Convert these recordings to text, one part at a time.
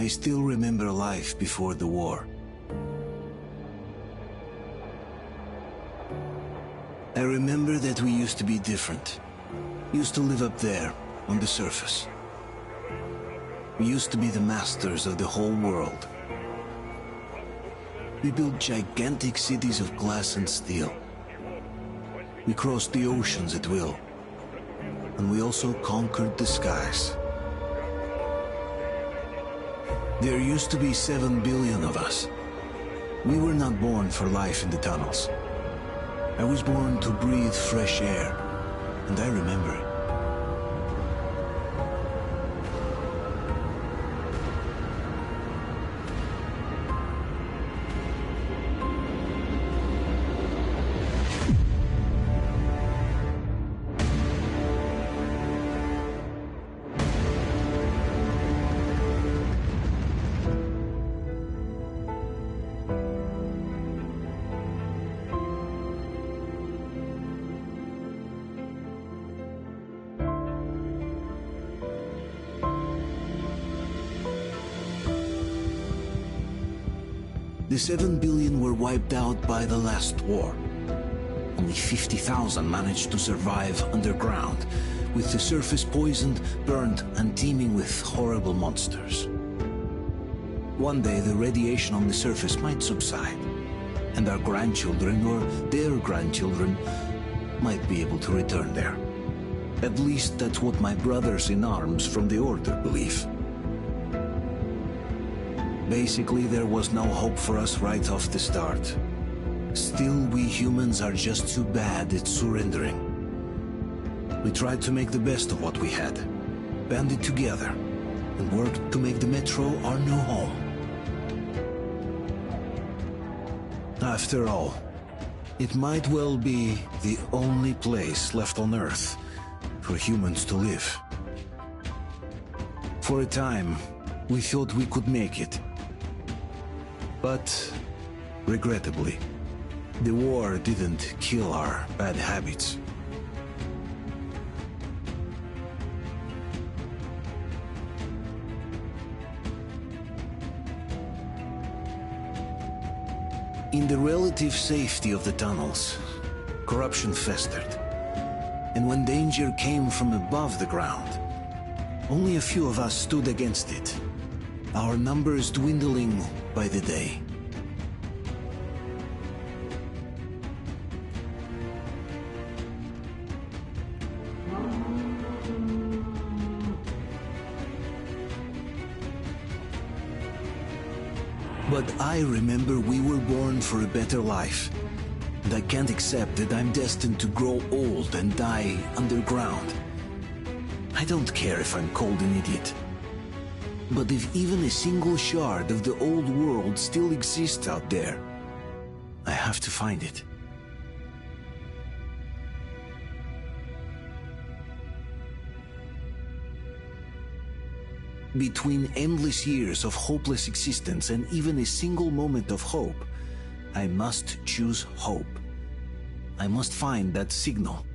I still remember life before the war. I remember that we used to be different. Used to live up there, on the surface. We used to be the masters of the whole world. We built gigantic cities of glass and steel. We crossed the oceans at will. And we also conquered the skies. There used to be 7 billion of us. We were not born for life in the tunnels. I was born to breathe fresh air, and I remember it. The 7 billion were wiped out by the last war. Only 50,000 managed to survive underground, with the surface poisoned, burned, and teeming with horrible monsters. One day the radiation on the surface might subside, and our grandchildren or their grandchildren might be able to return there. At least that's what my brothers in arms from the Order believe. Basically, there was no hope for us right off the start. Still, we humans are just too bad at surrendering. We tried to make the best of what we had, banded together, and worked to make the Metro our new home. After all, it might well be the only place left on Earth for humans to live. For a time, we thought we could make it. But, regrettably, the war didn't kill our bad habits. In the relative safety of the tunnels, corruption festered. And when danger came from above the ground, only a few of us stood against it, our numbers dwindling by the day. But I remember we were born for a better life, and I can't accept that I'm destined to grow old and die underground. I don't care if I'm called an idiot. But if even a single shard of the old world still exists out there, I have to find it. Between endless years of hopeless existence and even a single moment of hope, I must choose hope. I must find that signal.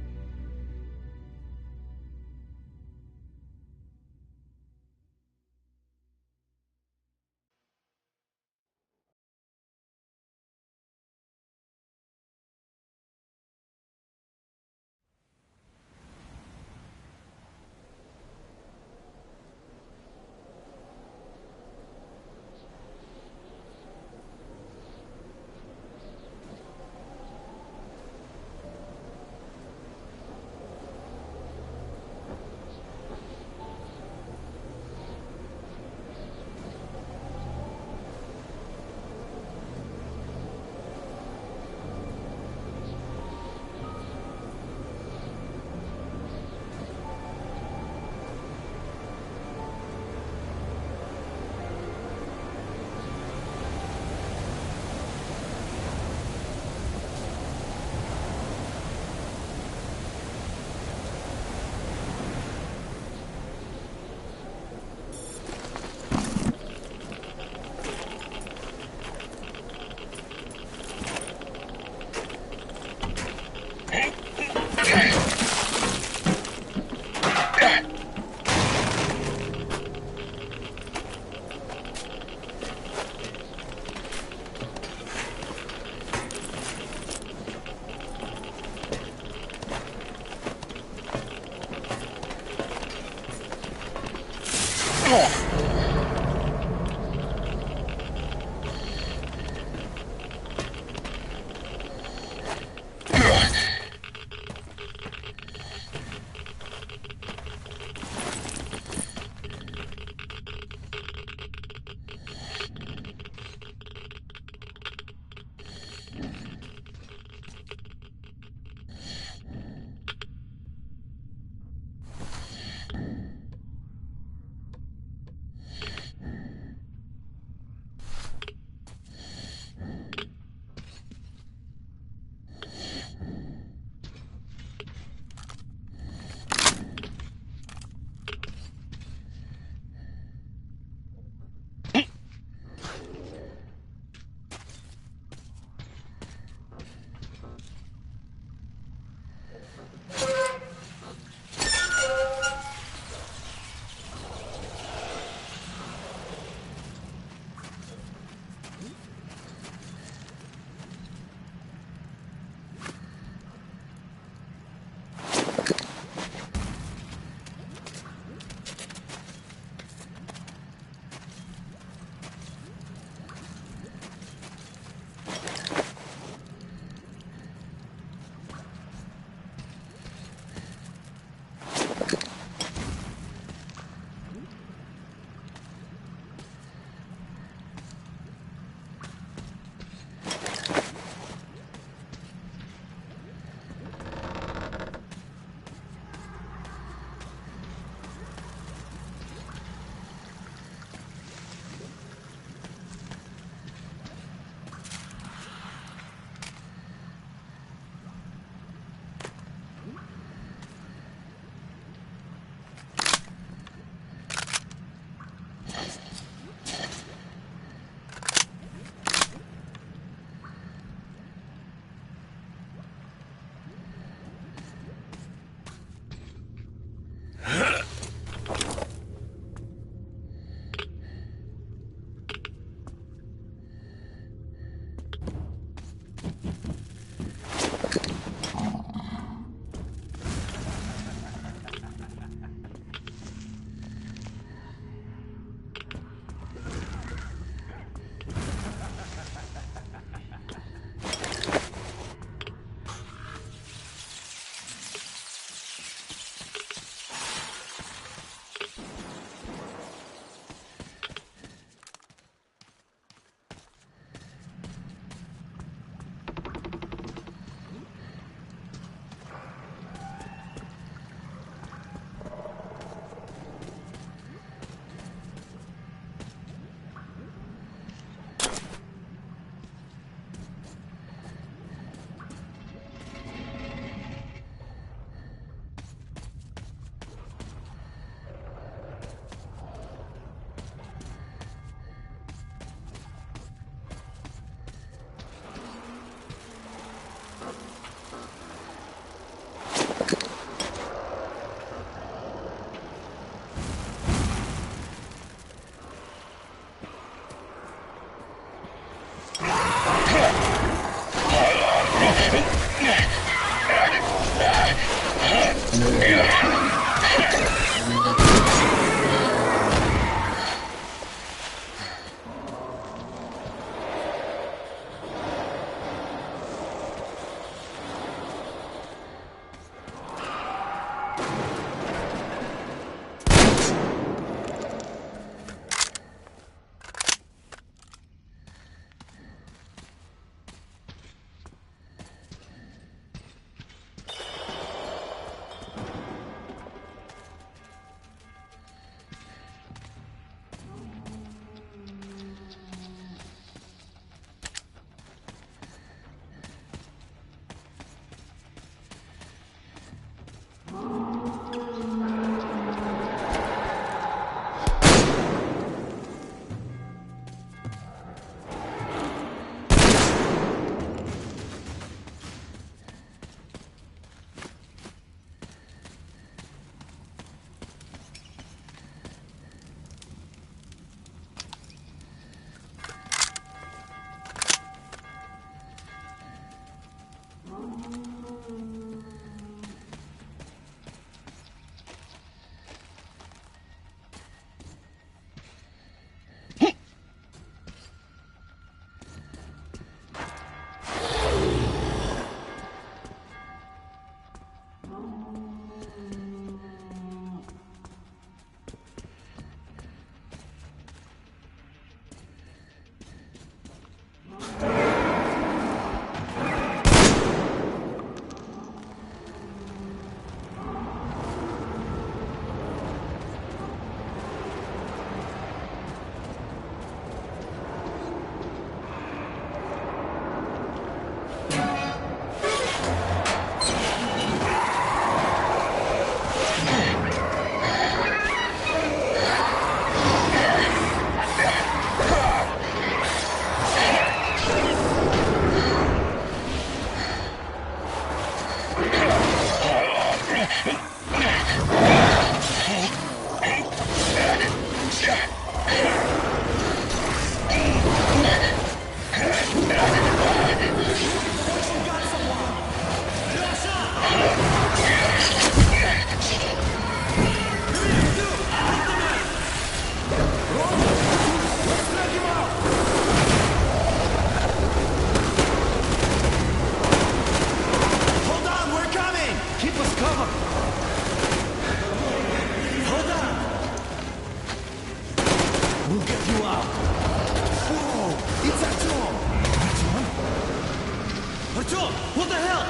Artyom! What the hell?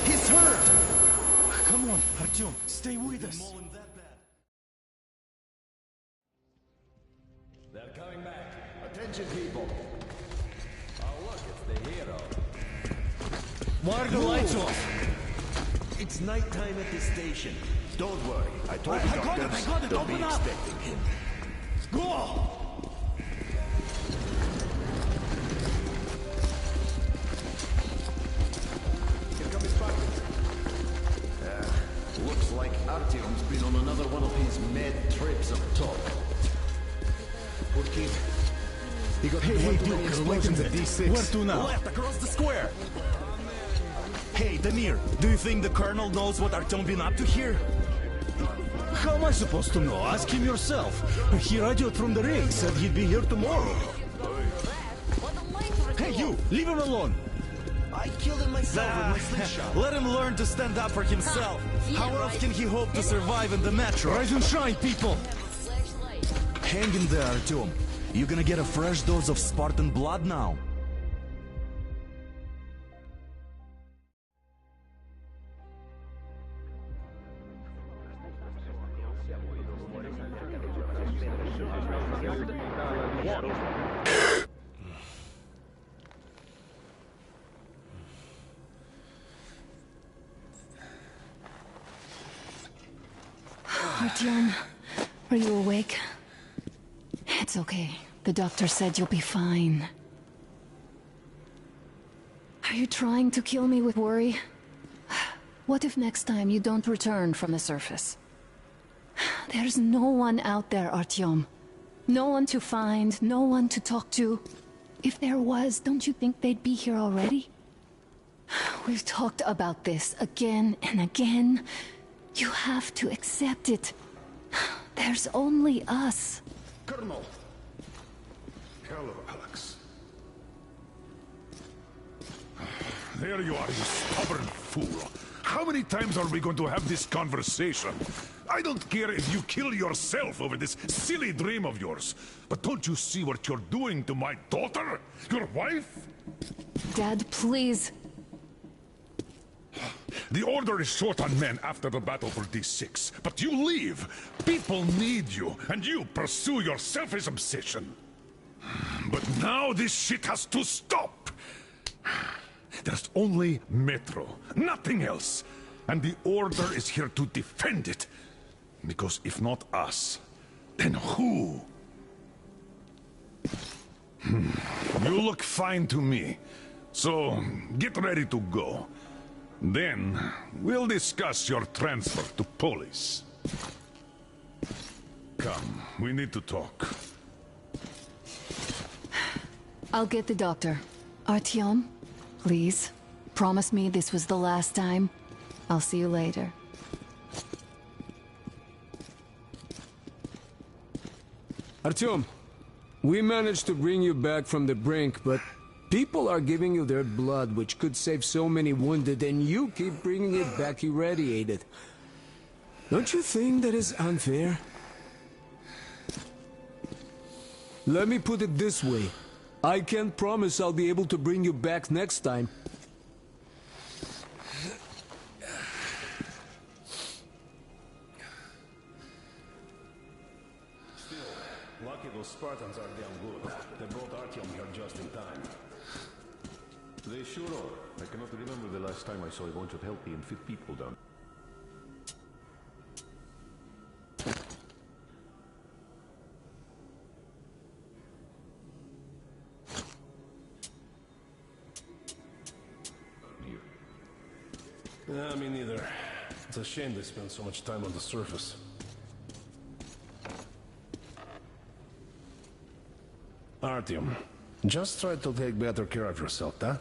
He's hurt! Come on, Artyom, stay with us. They're coming back. Attention, people. Oh, look, it's the hero. Why are the lights off? It's nighttime at the station. Don't worry. I told the doctors I got it, they'll be open up. expecting him. Go! Here come his partners. Looks like Artyom's been on another one of his mad trips up top. Poor kid. He got Hey, Duke, explosions at D6. Where to now? Left, across the square. Hey, Damir, do you think the Colonel knows what Artyom been up to here? How am I supposed to know? Ask him yourself. He radioed from the ring, said he'd be here tomorrow. Hey, you! Leave him alone! I killed him myself with my slingshot. Let him learn to stand up for himself. How else can he hope to survive in the metro? Rise and shine, people! Hang in there, Artyom. You gonna get a fresh dose of Spartan blood now? Artyom, are you awake? It's okay. The doctor said you'll be fine. Are you trying to kill me with worry? What if next time you don't return from the surface? There's no one out there, Artyom. No one to find, no one to talk to. If there was, don't you think they'd be here already? We've talked about this again and again. You have to accept it. There's only us. Colonel! Hello, Alex. There you are, you stubborn fool. How many times are we going to have this conversation? I don't care if you kill yourself over this silly dream of yours. But don't you see what you're doing to my daughter? Your wife? Dad, please. The Order is short on men after the battle for D6, but you leave. People need you, and you pursue your selfish obsession. But now this shit has to stop. There's only Metro, nothing else. And the Order is here to defend it. Because if not us, then who? You look fine to me. So, get ready to go. Then, we'll discuss your transfer to Polis. Come, we need to talk. I'll get the doctor. Artyom, please. Promise me this was the last time. I'll see you later. Artyom, we managed to bring you back from the brink, but people are giving you their blood, which could save so many wounded, and you keep bringing it back irradiated. Don't you think that is unfair? Let me put it this way. I can't promise I'll be able to bring you back next time. Lucky those Spartans are damn good. They brought Artyom here just in time. They sure are. I cannot remember the last time I saw a bunch of healthy and fit people down. Yeah, me neither. It's a shame they spend so much time on the surface. Artyom, just try to take better care of yourself, huh?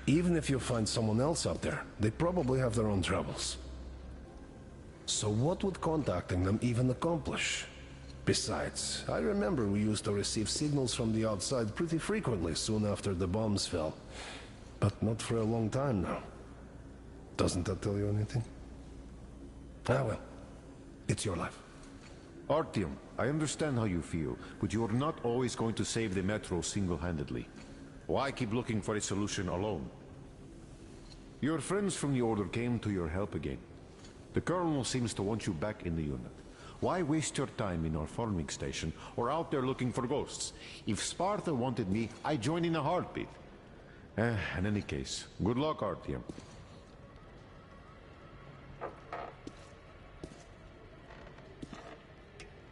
Even if you find someone else out there, they probably have their own troubles. So what would contacting them even accomplish? Besides, I remember we used to receive signals from the outside pretty frequently soon after the bombs fell. But not for a long time now. Doesn't that tell you anything? Ah well, it's your life. Artyom, I understand how you feel, but you're not always going to save the Metro single-handedly. Why keep looking for a solution alone? Your friends from the Order came to your help again. The Colonel seems to want you back in the unit. Why waste your time in our farming station or out there looking for ghosts? If Sparta wanted me, I'd join in a heartbeat. In any case, good luck, Artyom.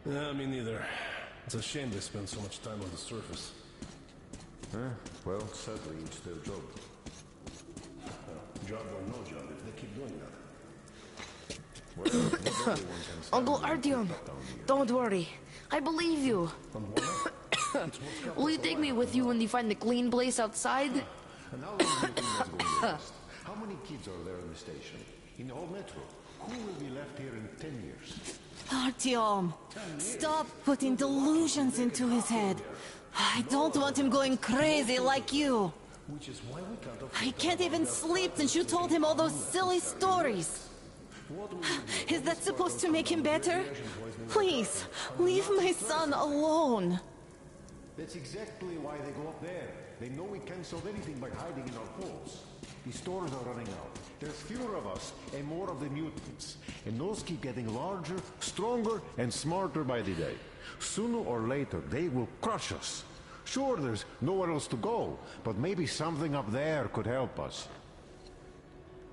Me neither. It's a shame they spend so much time on the surface. Well, sadly, it's their job. Job or no job, if they keep doing that. Well, not everyone can stand Uncle there and Artyom, keep that down here. don't worry. I believe you. Will you take me with you when you find the clean place outside? And how long do you think that's going to last? How many kids are there in the station? In the whole metro? Who will be left here in 10 years? Artyom, stop putting delusions into his head. I don't want him going crazy like you. Which is why we can't afford He can't even sleep since you told him all those silly stories. Is that supposed to make him better? Please, leave my son alone. That's exactly why they go up there. They know we can't solve anything by hiding in our holes. The stores are running out. There's fewer of us and more of the mutants. And those keep getting larger, stronger, and smarter by the day. Sooner or later, they will crush us. Sure, there's nowhere else to go, but maybe something up there could help us.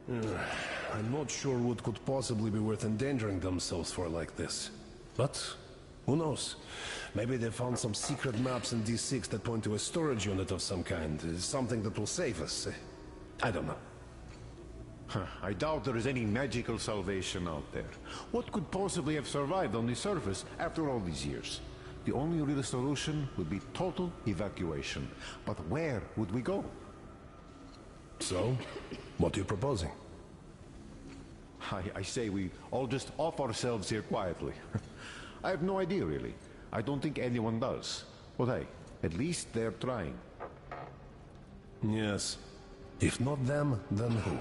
I'm not sure what could possibly be worth endangering themselves for like this. But, who knows? Maybe they found some secret maps in D6 that point to a storage unit of some kind. Something that will save us. I don't know. I doubt there is any magical salvation out there. What could possibly have survived on the surface after all these years? The only real solution would be total evacuation. But where would we go? So, what are you proposing? I say we all just off ourselves here quietly. I have no idea, really. I don't think anyone does. But hey, at least they're trying. Yes. If not them, then who?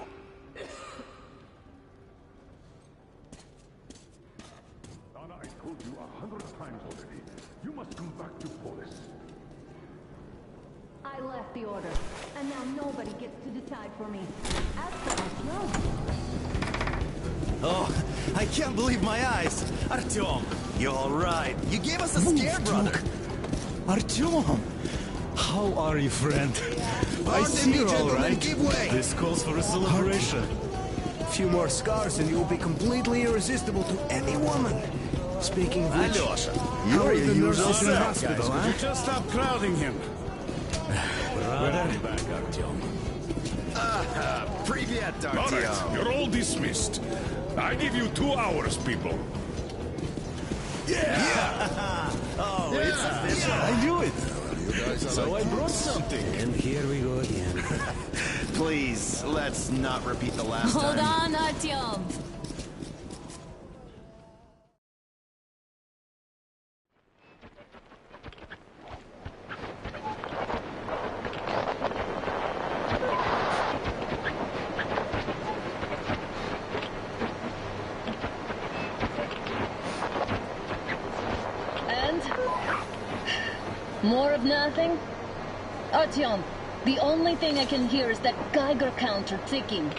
Donna, I told you 100 times already. You must come back to Polis. I left the order, and now nobody gets to decide for me. As for Artyom. Oh, I can't believe my eyes! Artyom, you're alright. You gave us a scare, brother. Artyom! How are you, friend? I see you're alright. This calls for a celebration. A few more scars and you'll be completely irresistible to any woman. Speaking of which, Alyosha, how you're are your the usual nurses in the self, hospital, guys. huh? Just stop crowding him. Brother. Back, Artyom. Привет, All right, Artyom. you're all dismissed. I give you 2 hours, people. Oh, it's official. I knew it. So I brought something. And here we go again. Please, let's not repeat the last Hold time. on, Artyom. And? More of nothing? Artyom, the only thing I can hear is that Geiger counter ticking.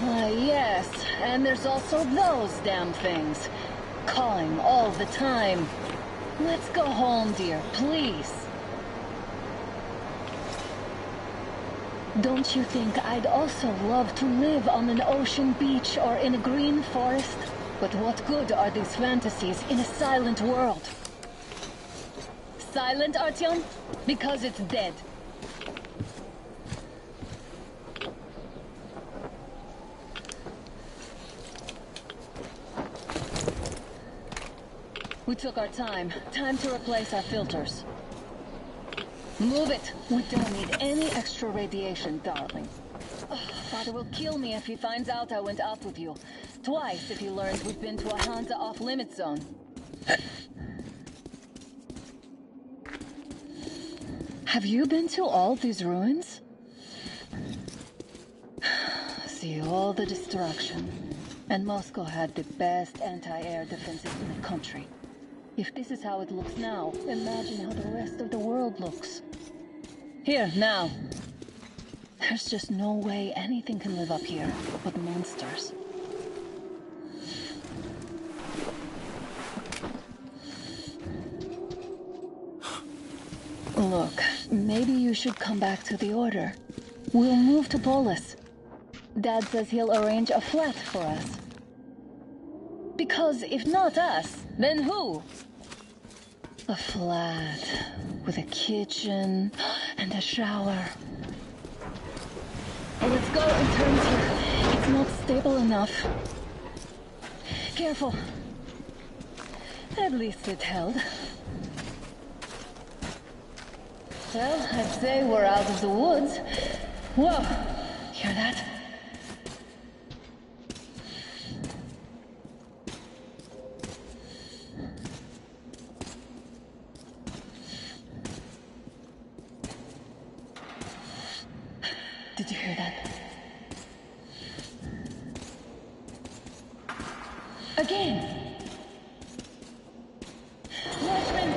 Why, yes, and there's also those damn things. Calling all the time. Let's go home, dear, please. Don't you think I'd also love to live on an ocean beach or in a green forest? But what good are these fantasies in a silent world? Silent, Artyom? Because it's dead. We took our time. Time to replace our filters. Move it! We don't need any extra radiation, darling. Ugh, Father will kill me if he finds out I went out with you. Twice if he learns we've been to a Hansa off-limit zone. Have you been to all these ruins? See all the destruction. And Moscow had the best anti-air defenses in the country. If this is how it looks now, imagine how the rest of the world looks. Here, now. There's just no way anything can live up here but monsters. Look, maybe you should come back to the Order. We'll move to Polis. Dad says he'll arrange a flat for us. Because if not us, then who? A flat with a kitchen and a shower. Let's go in terms here. It's not stable enough. Careful. At least it held. Well, I'd say we're out of the woods. Whoa! Hear that? Did you hear that? Again! Watchman!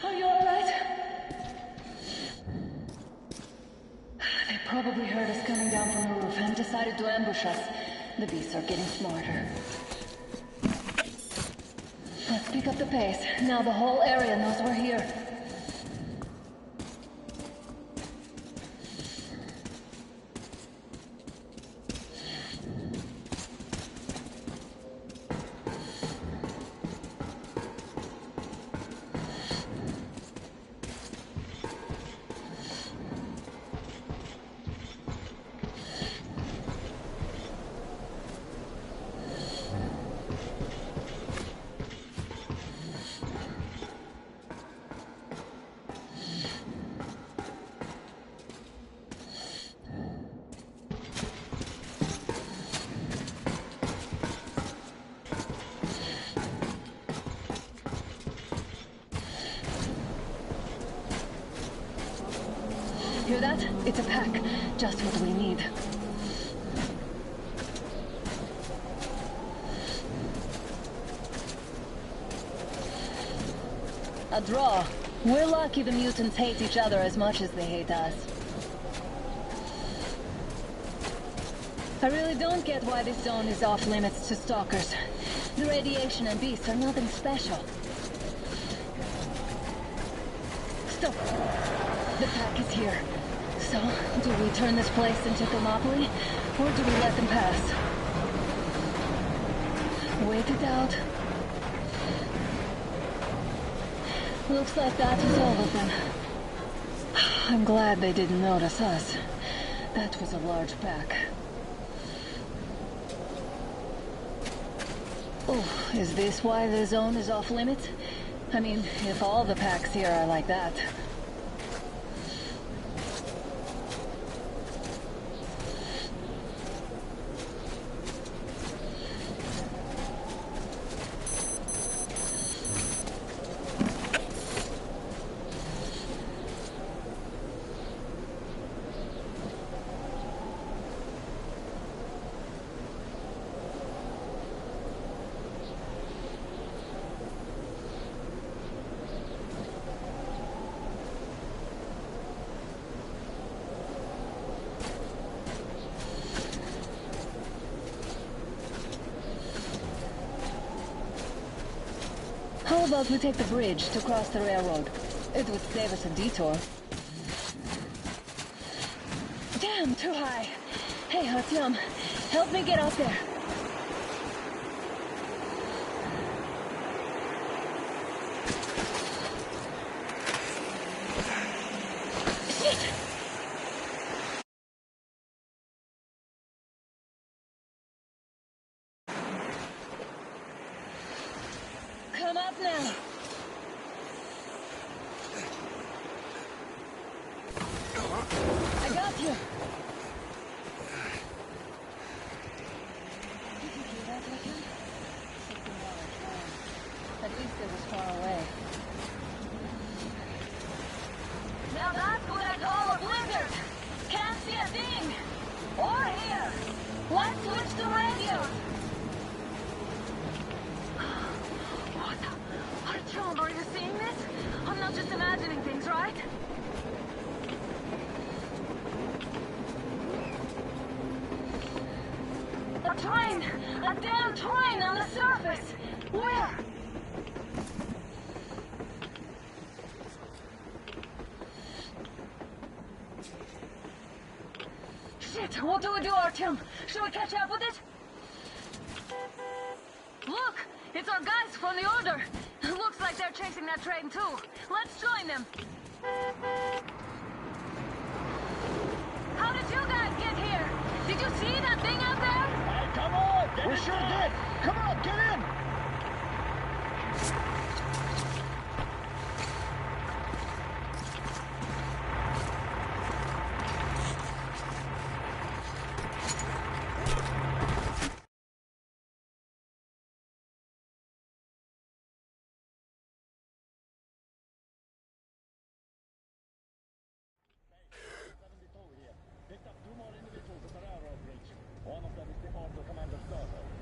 Are you all right? They probably heard us coming down from the roof and decided to ambush us. The beasts are getting smarter. Let's pick up the pace. Now the whole area knows we're here. Hear that? It's a pack. Just what we need. A draw. We're lucky the mutants hate each other as much as they hate us. I really don't get why this zone is off limits to stalkers. The radiation and beasts are nothing special. Stop. The pack is here. So, do we turn this place into Thermopylae, or do we let them pass? Wait it out. Looks like that is all of them. I'm glad they didn't notice us. That was a large pack. Oh, is this why the zone is off limits? I mean, if all the packs here are like that. How about we take the bridge to cross the railroad? It would save us a detour. Damn, too high. Hey, Artyom, help me get out there. Shit! Come up now. I got you. Did you hear that, Artyom? not just imagining things, right? A train! A damn train on the surface! Where? Shit! What do we do, Artyom? Should we catch up with it? Look! It's our guys from the Order! Looks like they're chasing that train too. Let's join them! How did you guys get here? Did you see that thing out there? Hey, come on! We sure did! Come on, get in!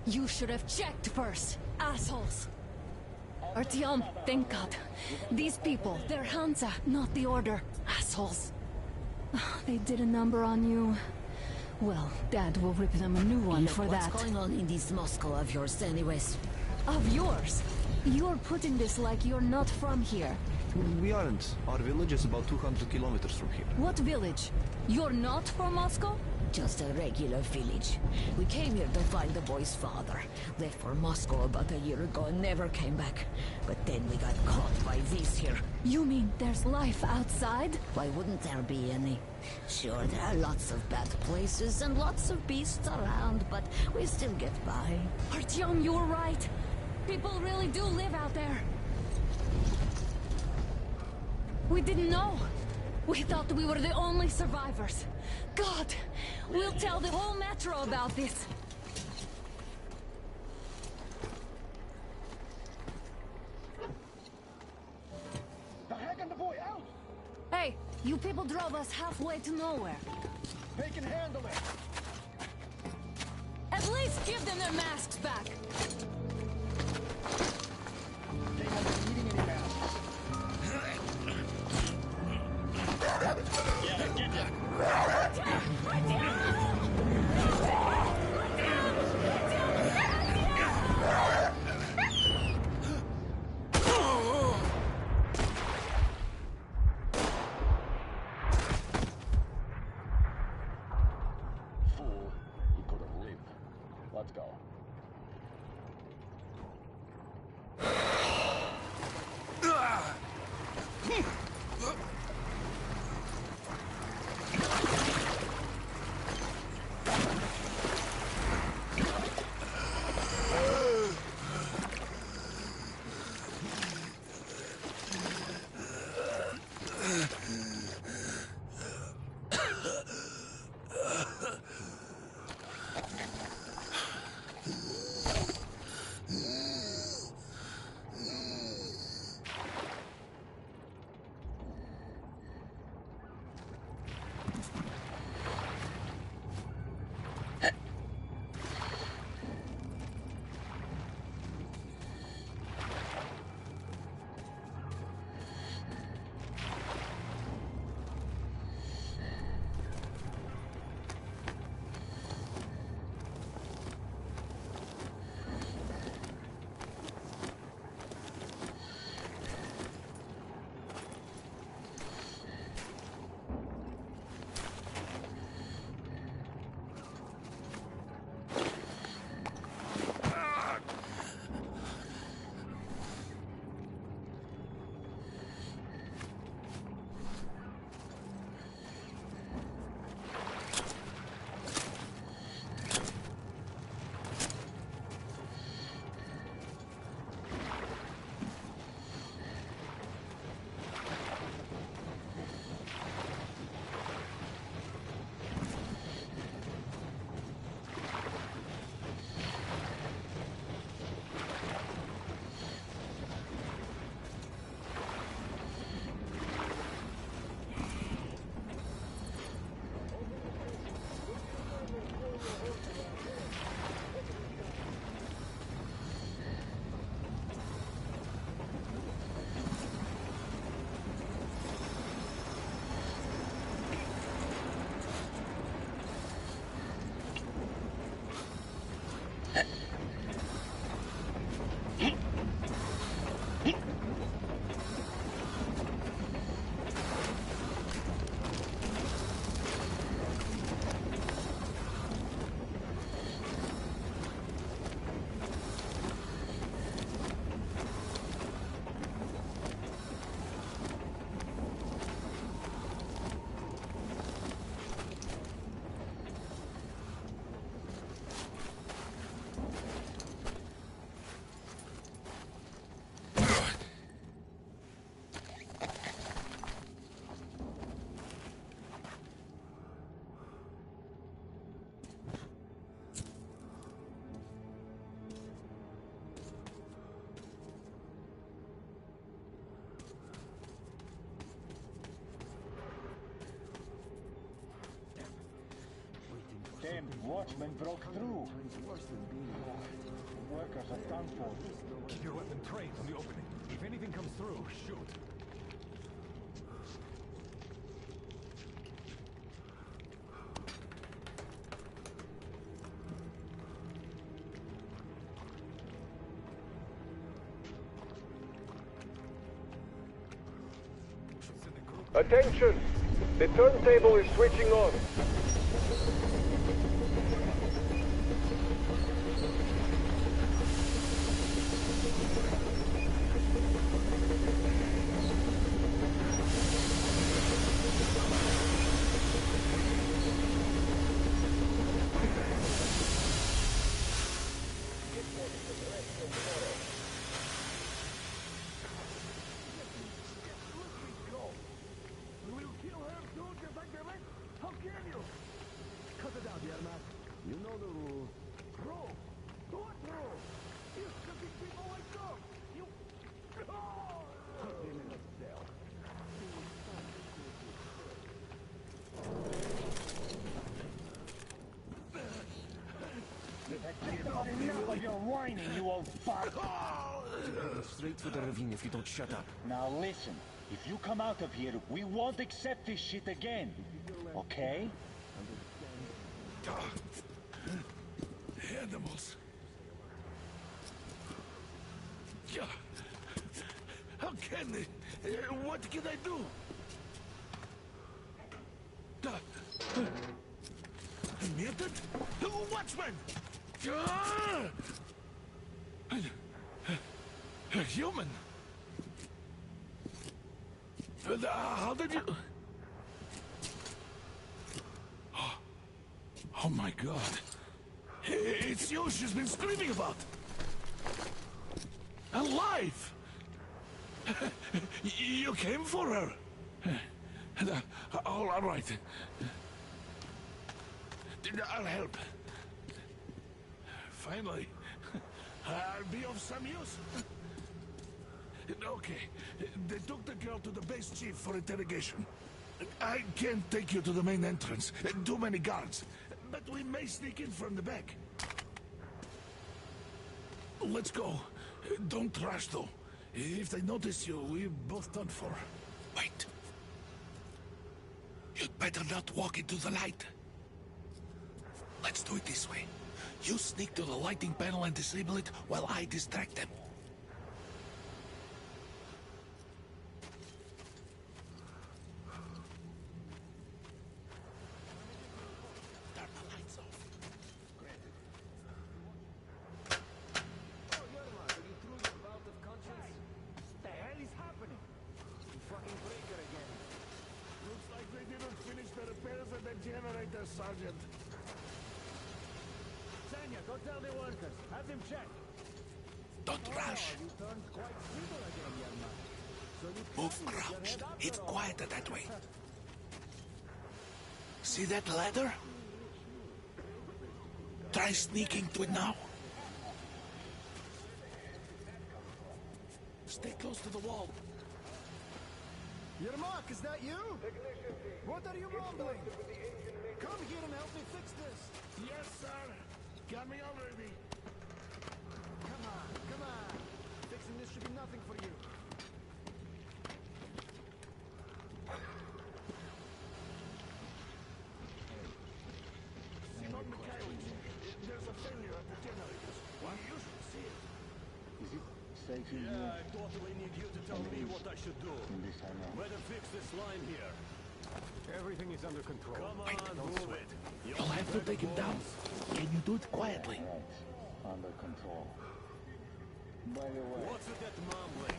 You should have checked first, assholes! Artyom, thank God. These people, they're Hansa, not the Order. Assholes. They did a number on you. Well, Dad will rip them a new one for that. What's going on in this Moscow of yours anyways? Of yours? You're putting this like you're not from here. We aren't. Our village is about 200 kilometers from here. What village? You're not from Moscow? Just a regular village. We came here to find the boy's father. Left for Moscow about a year ago and never came back. But then we got caught by these here. You mean there's life outside? Why wouldn't there be any? Sure, there are lots of bad places and lots of beasts around, but we still get by. Artyom, you were right. People really do live out there. We didn't know. We thought we were the only survivors. God, we'll tell the whole metro about this. The heck and the boy out! Hey, you people drove us halfway to nowhere. They can handle it! At least give them their masks back. They won't be needing any masks. Yeah, get ya! Fool, he could have lived. Let's go. Damn watchman broke through. Workers are done for. Keep your weapon trained on the opening. If anything comes through, shoot. Attention! The turntable is switching on. Enough of your whining, you old fuck! Straight for the ravine if you don't shut up. Now listen, if you come out of here, we won't accept this shit again. Okay? Animals. Yeah. How can they? What can I do? Mutant? Watchman! A human? How did you... Oh my God. It's you she's been screaming about. Alive! You came for her. All right. I'll help. Finally, I'll be of some use. Okay, they took the girl to the base chief for interrogation. I can't take you to the main entrance. Too many guards. But we may sneak in from the back. Let's go. Don't rush, though. If they notice you, we're both done for. Wait. You'd better not walk into the light. Let's do it this way. You sneak to the lighting panel and disable it while I distract them. Turn the lights off. Oh, Yerma, are you through your bout of conscience? What the hell is happening? You fucking breaker again. Looks like they didn't finish the repairs at the generator, Sergeant. Sanya, go tell the workers. Have them check. Don't rush. You turned quite civil again, young man. So you Move crouched. It's quieter that way. See that ladder? Try sneaking to it now. Stay close to the wall. Yermak, is that you? What are you mumbling? Come here and help me fix this. Yes, sir. Got me already. Come on. Fixing this should be nothing for you. Simon Mikhailовich, there's a failure at the generators. Well, you should see it. Is it safe in here? I totally need you to tell me what I should do. This I know. Better fix this line here. Everything is under control. Come on, move it. You'll have to take him down. Can you do it quietly? Right. Under control. By the way, What's with that mumbling?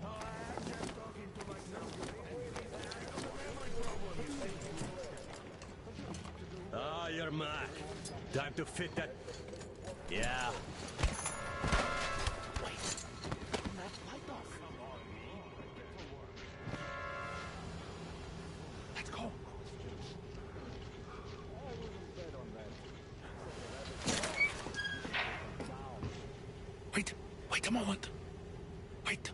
I'm just talking to myself. Ah, you're Mac. Time to fit that... Yeah. Wait. Turn that light off. Let's go. Wait a moment. Wait.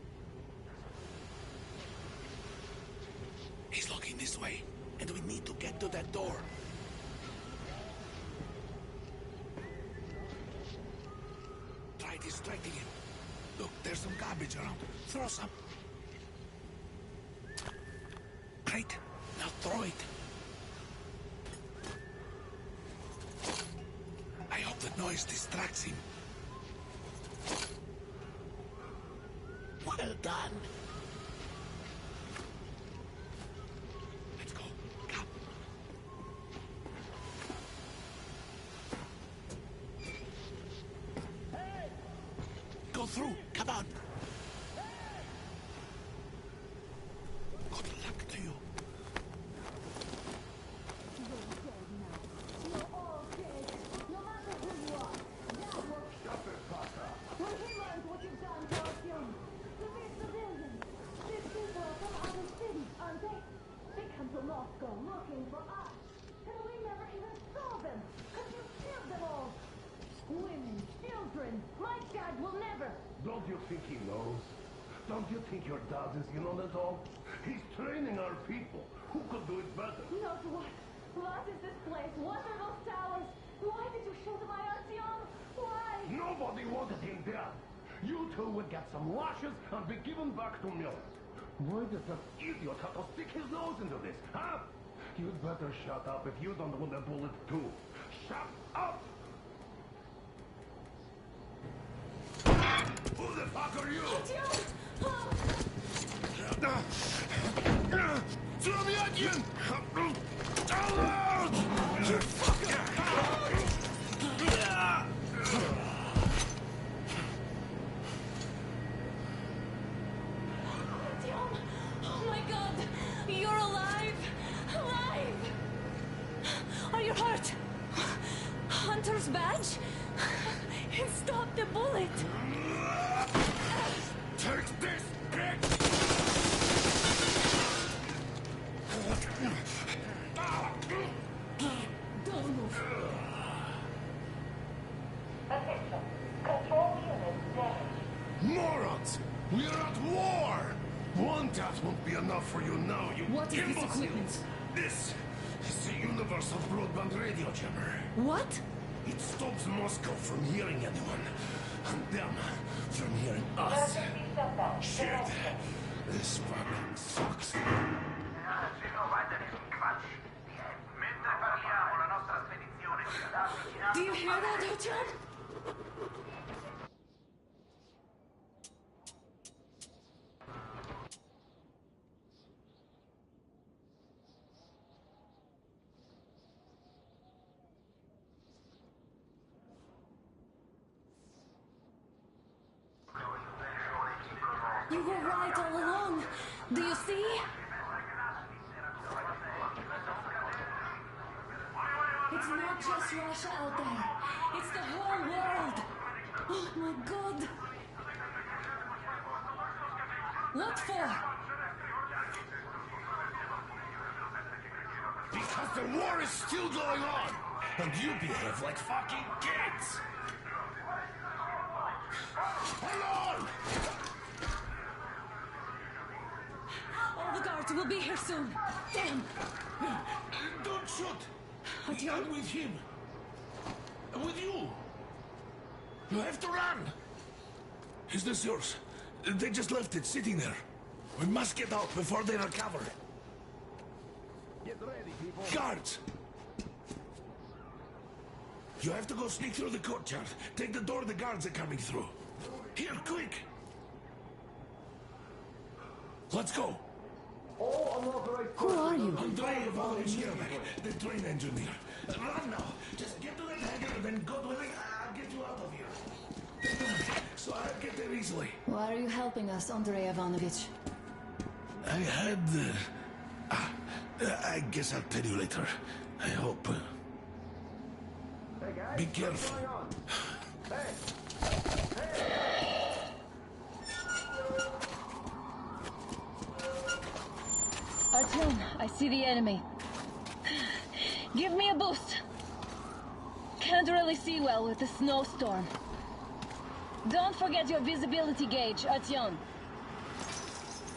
He's looking this way. and we need to get to that door. Try distracting him. Look, there's some garbage around. Throw some. Great. Now throw it. I hope the noise distracts him. Well done. Let's go. Come. Hey! Go through. Come on. Good luck to you. Looking for us, and we never even saw them, because you killed them all. Women, children, my dad will never. Don't you think he knows? Don't you think your dad is in on it all? He's training our people. Who could do it better? Not what? What is this place? What are those towers? Why did you shoot my Artyom? Why? Nobody wanted him dead. You two would get some lashes and be given back to Mill. Why does that idiot have to stick his nose into this, huh? You'd better shut up if you don't want a bullet too. Shut up! Who the fuck are you? Throw me at you! Oh my God! You're alive! Alive! Are you hurt? Hunter's badge? It stopped the bullet! Take this, bitch! Don't move. Attention. Control unit damaged. Morons! We are at war! One death won't be enough for you now, you What is this imbecile! equipment? This is the universal broadband radio jammer. What? It stops Moscow from hearing anyone, and them from hearing us. Shit! This fucking sucks. Do you hear that, Artyom? You were right all along. Do you see? It's not just Russia out there. It's the whole world. Oh my God. What for? Because the war is still going on, and you behave like fucking kids. Hold on! All the guards will be here soon. Damn. Don't shoot. Artyom? I'm with him. With you. You have to run. Is this yours? They just left it sitting there. We must get out before they recover. Get ready, people. Guards! You have to go sneak through the courtyard. Take the door the guards are coming through. Here, quick! Let's go! Who are you? Andrei Ivanovich Yermak, the train engineer. Run now! Just get to the hangar and then God willing, I'll get you out of here. So I'll get there easily. Why are you helping us, Andrei Ivanovich? I had... I guess I'll tell you later. I hope. Hey guys, Be careful. what's going on? Hey! Artyom, I see the enemy. Give me a boost. Can't really see well with the snowstorm. Don't forget your visibility gauge, Artyom.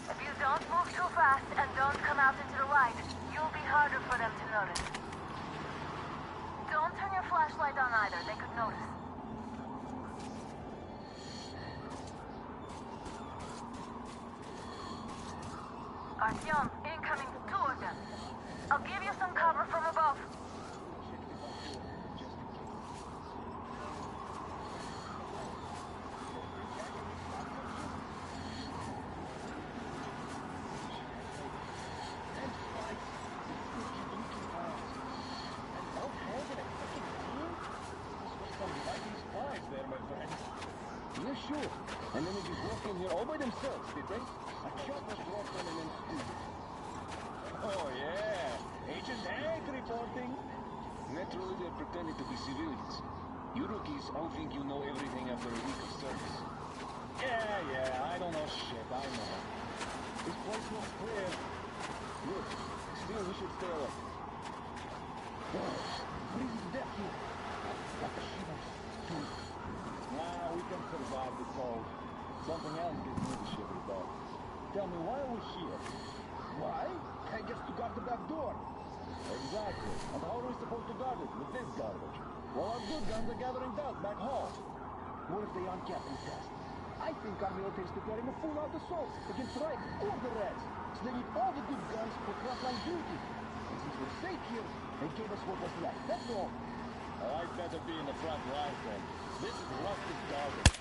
If you don't move too fast and don't come out into the light, you It'll be harder for them to notice. Don't turn your flashlight on either. They could notice. Artyom, incoming, 2 of them. I'll give you some cover from above. Yeah, sure. And then they just walk in here all by themselves, did they? A chopper dropped on and then... Oh, yeah. Agent Hank reporting. Naturally, they're pretending to be civilians. You rookies all think you know everything after a week of service. Yeah, I don't know shit, I know. This place looks clear. Good. Still, we should stay away. Freezing to death here. Like a shivers. Nah, we can survive the cold. Something else gives me the shivers, though. Tell me, why are we here? Why? I guess to guard the back door. Exactly. And how are we supposed to guard it with this garbage? Well, our good guns are gathering dust back home. What if they uncap and test? I think our military is preparing a full-out assault against Reich or the Reds. So they need all the good guns for frontline duty. And since we're safe here, they gave us what was left. That's all. Oh, I'd better be in the front line then. This is rusted garbage.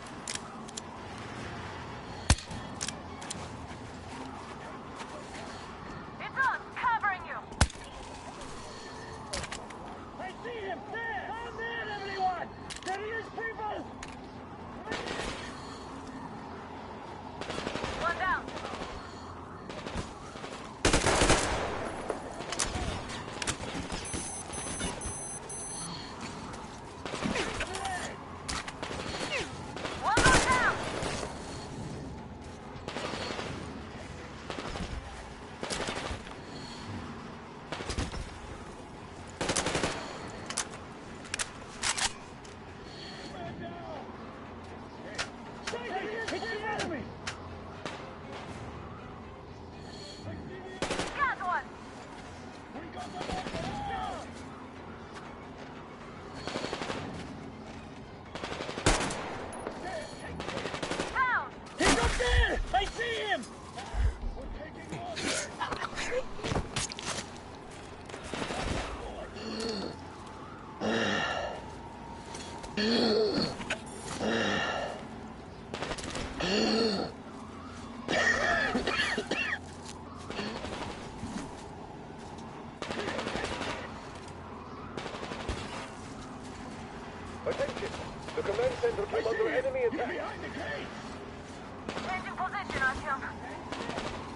It's us, covering you! I see him! There! Down there, everyone! There he is, people! One down. I see him! Attention! The command center came under enemy attack. Behind the gate! Changing position, Artyom.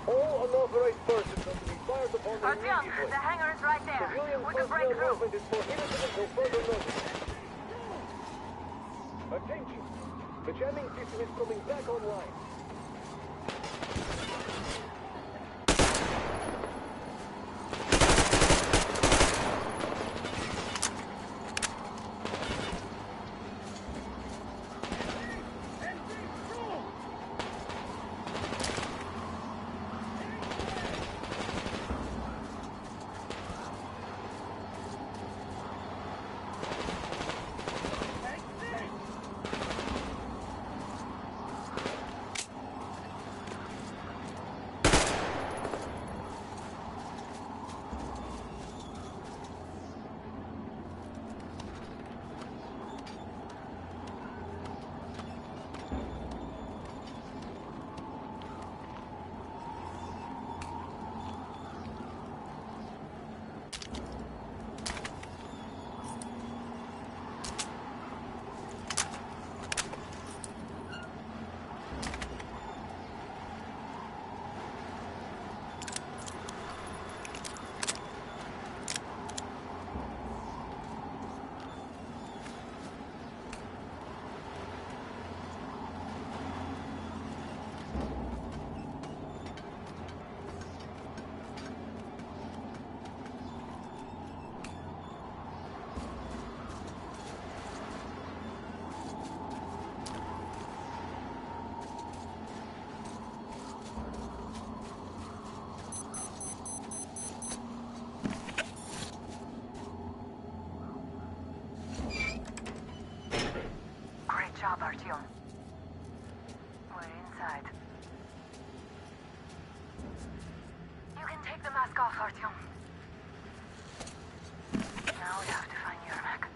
All unauthorized persons are to be fired upon Artyom, immediately. the hangar is right there. Civilian We can break personnel through. movement is prohibited until further notice. Attention! The jamming system is coming back online. Mask off, Artyom. Now we have to find Yermak.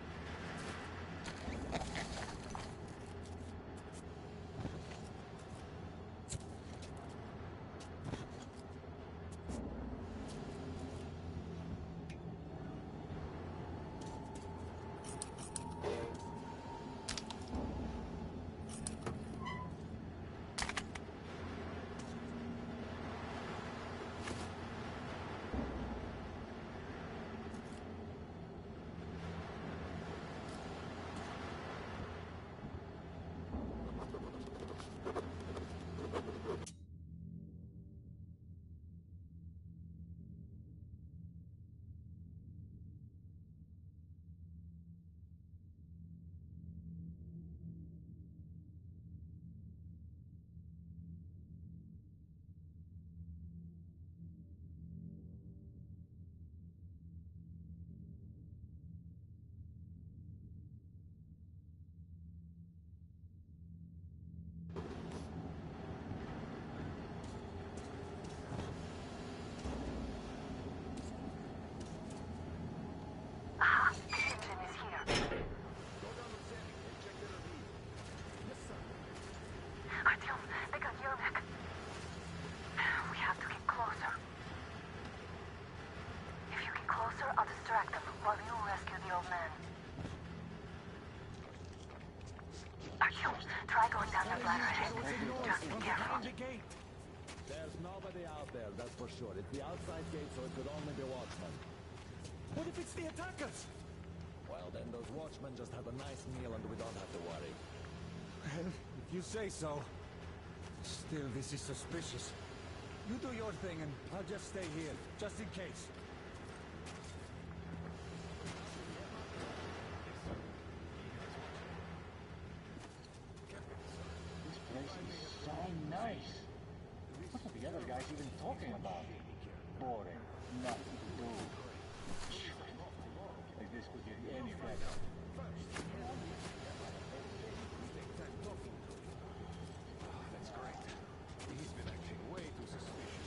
There's nobody out there, that's for sure. It's the outside gate, so it could only be watchmen. What if it's the attackers? Well, then those watchmen just have a nice meal and we don't have to worry. Well, if you say so. Still, this is suspicious. You do your thing and I'll just stay here, just in case. This place is so nice. What are the other guys even talking about? Boring. Nothing to do. Like this could get any better. That's great. He's been acting way too suspicious.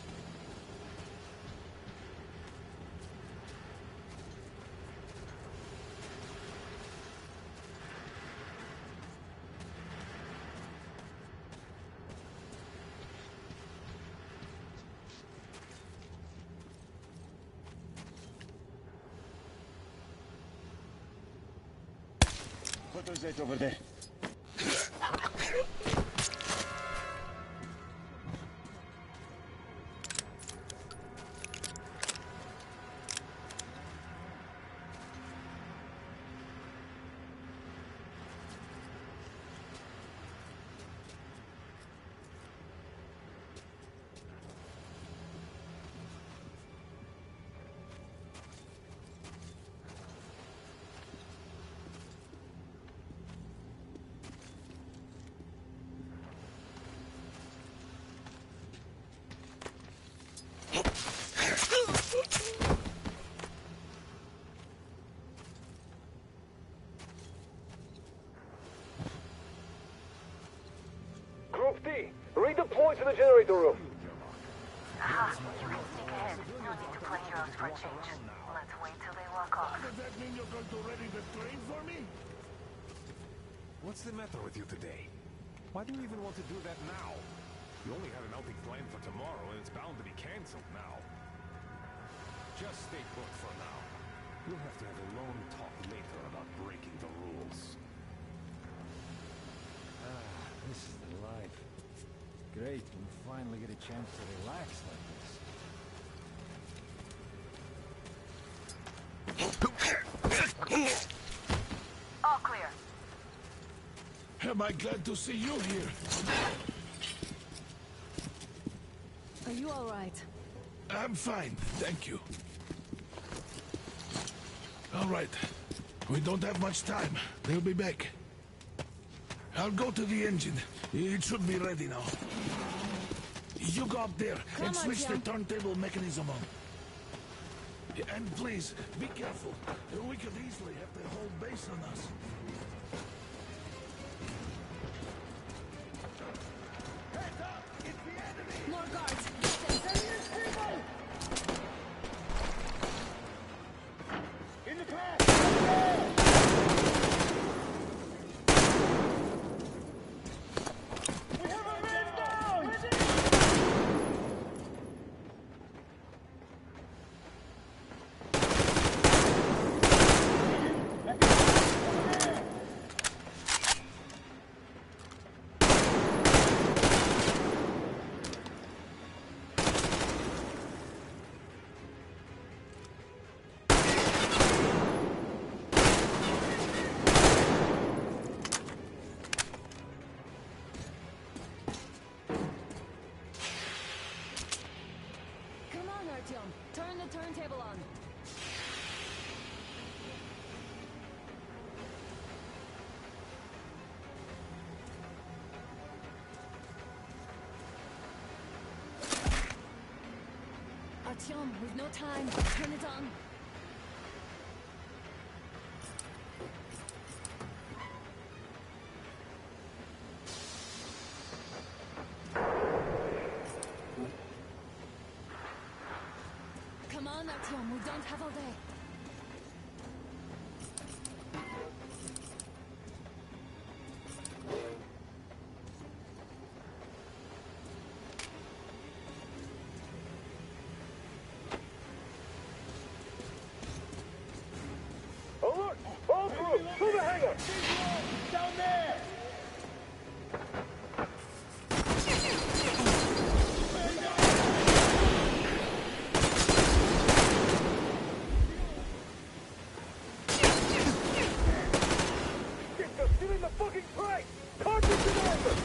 What was that over there? Group D, redeploy to the generator room. Aha, you can sneak ahead. No need to play heroes for a change. Let's wait till they walk off. Does that mean you're going to ready the train for me? What's the matter with you today? Why do you even want to do that now? You only had an outing planned for tomorrow, and it's bound to be cancelled now. Just stay put for now. We'll have to have a long talk later about breaking the rules. This is the life. Great, we finally get a chance to relax like this. All clear. Am I glad to see you here? Are you all right? I'm fine, thank you. All right. We don't have much time. They'll be back. I'll go to the engine. It should be ready now. You go up there and switch the turntable mechanism on. And please, be careful. We could easily have the whole base on us. More guards! Artyom. Turn the turntable on. Artyom, we've no time. Turn it on. Come on, Artyom, we don't have all day. Alert! All groups, to the hangar! Down there! Get in the fucking crate! Cartridge in order!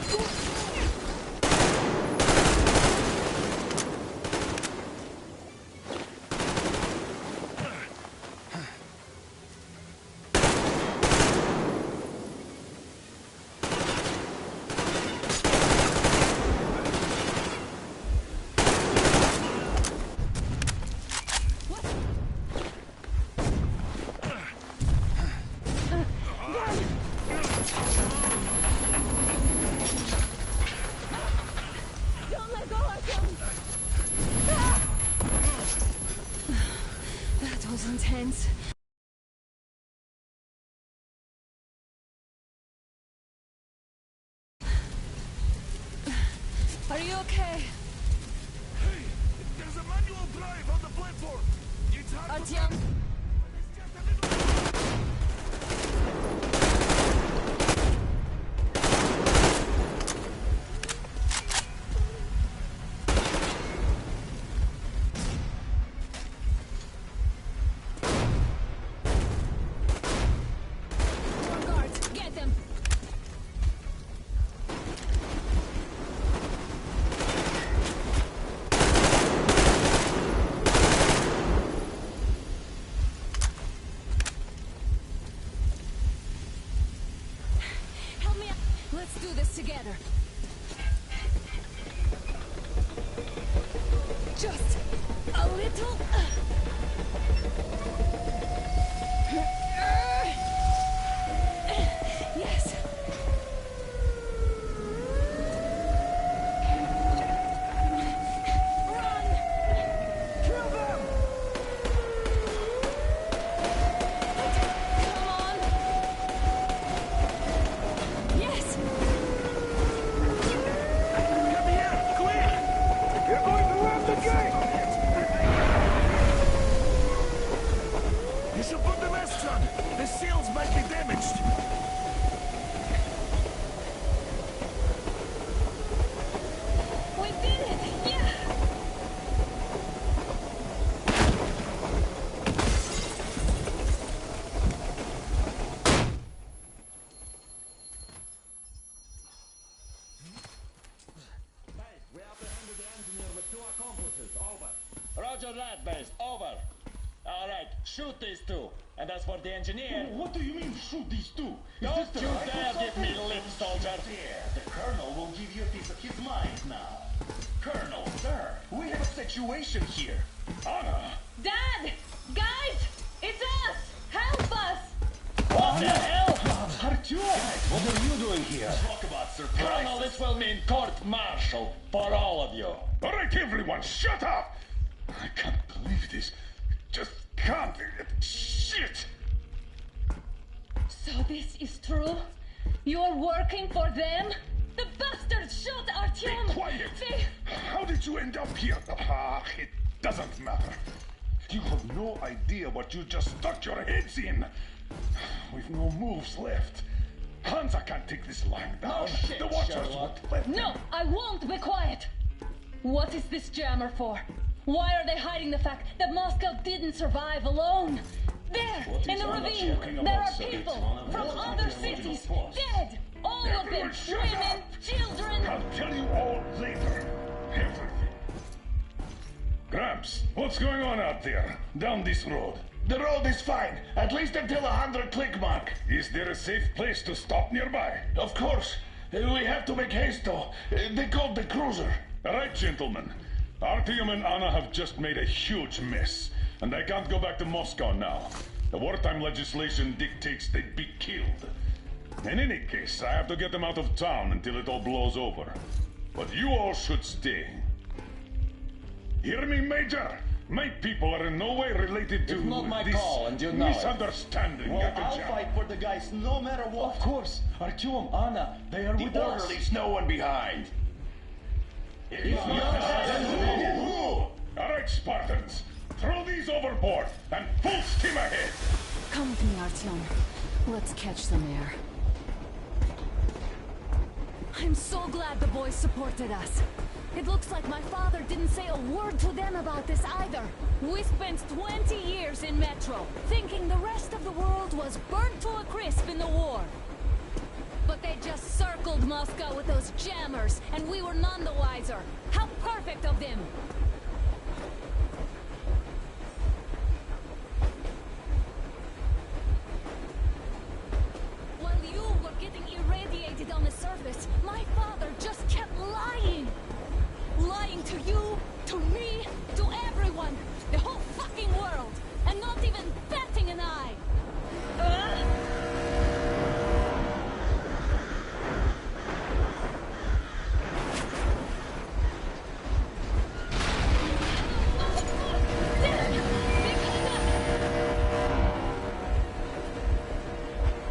Don't let go, Artyom! Ah! That was intense. Are you okay? Hey, there's a manual drive on the platform. It's hard to Artyom? Guards, get them! Help me out. Let's do this together. Just a little. Yes. Run! Kill them! Come on! Yes! Come here, quick! You're going to ram the gate! You should put the masks on. The seals might be damaged. We did it! Yeah! We apprehended the engineer with 2 accomplices. Over. Roger that, base. Over. All right, shoot these 2. And as for the engineer... What do you mean, shoot these 2? Don't you dare give me lip, soldier! The Colonel will give you a piece of his mind now. Colonel, sir, we have a situation here. Anna! Dad! Guys! It's us! Help us! What the hell? Artyom! What are you doing here? Talk about surprise. Colonel, this will mean court-martial for all of you. All right, everyone, shut up! I can't believe this. Just can't. Shit! So this is true? You're working for them? The bastards shot Artyom! Be quiet! How did you end up here? Ah, it doesn't matter. You have no idea what you just stuck your heads in. We've no moves left. Hansa can't take this lying down. No shit, the Watchers Sherlock. won't let No, them. I won't be quiet! What is this jammer for? Why are they hiding the fact that Moscow didn't survive alone? There, in the ravine, there are people from other cities, dead! All of them, Everyone shut women, up. children! I'll tell you all later. Everything. Gramps, what's going on out there, down this road? The road is fine, at least until 100 click mark. Is there a safe place to stop nearby? Of course. We have to make haste though. They called the cruiser. All right, gentlemen. Artyom and Anna have just made a huge mess, and I can't go back to Moscow now. The wartime legislation dictates they'd be killed. In any case, I have to get them out of town until it all blows over. But you all should stay. Hear me, Major? My people are in no way related to It's not my this call, and you know it. misunderstanding. Well, at the I'll job. fight for the guys no matter what. Of course. Artyom, Anna, they are with us. Orderlies, no one behind. All right, Spartans. Throw these overboard and full steam ahead. Come with me, Artyom. Let's catch some air. I'm so glad the boys supported us. It looks like my father didn't say a word to them about this either. We spent 20 years in Metro, thinking the rest of the world was burnt to a crisp in the war. But they just circled Moscow with those jammers, and we were none the wiser. How perfect of them! While you were getting irradiated on the surface, my father just kept lying. Lying to you, to me, to everyone. The whole fucking world. And not even batting an eye.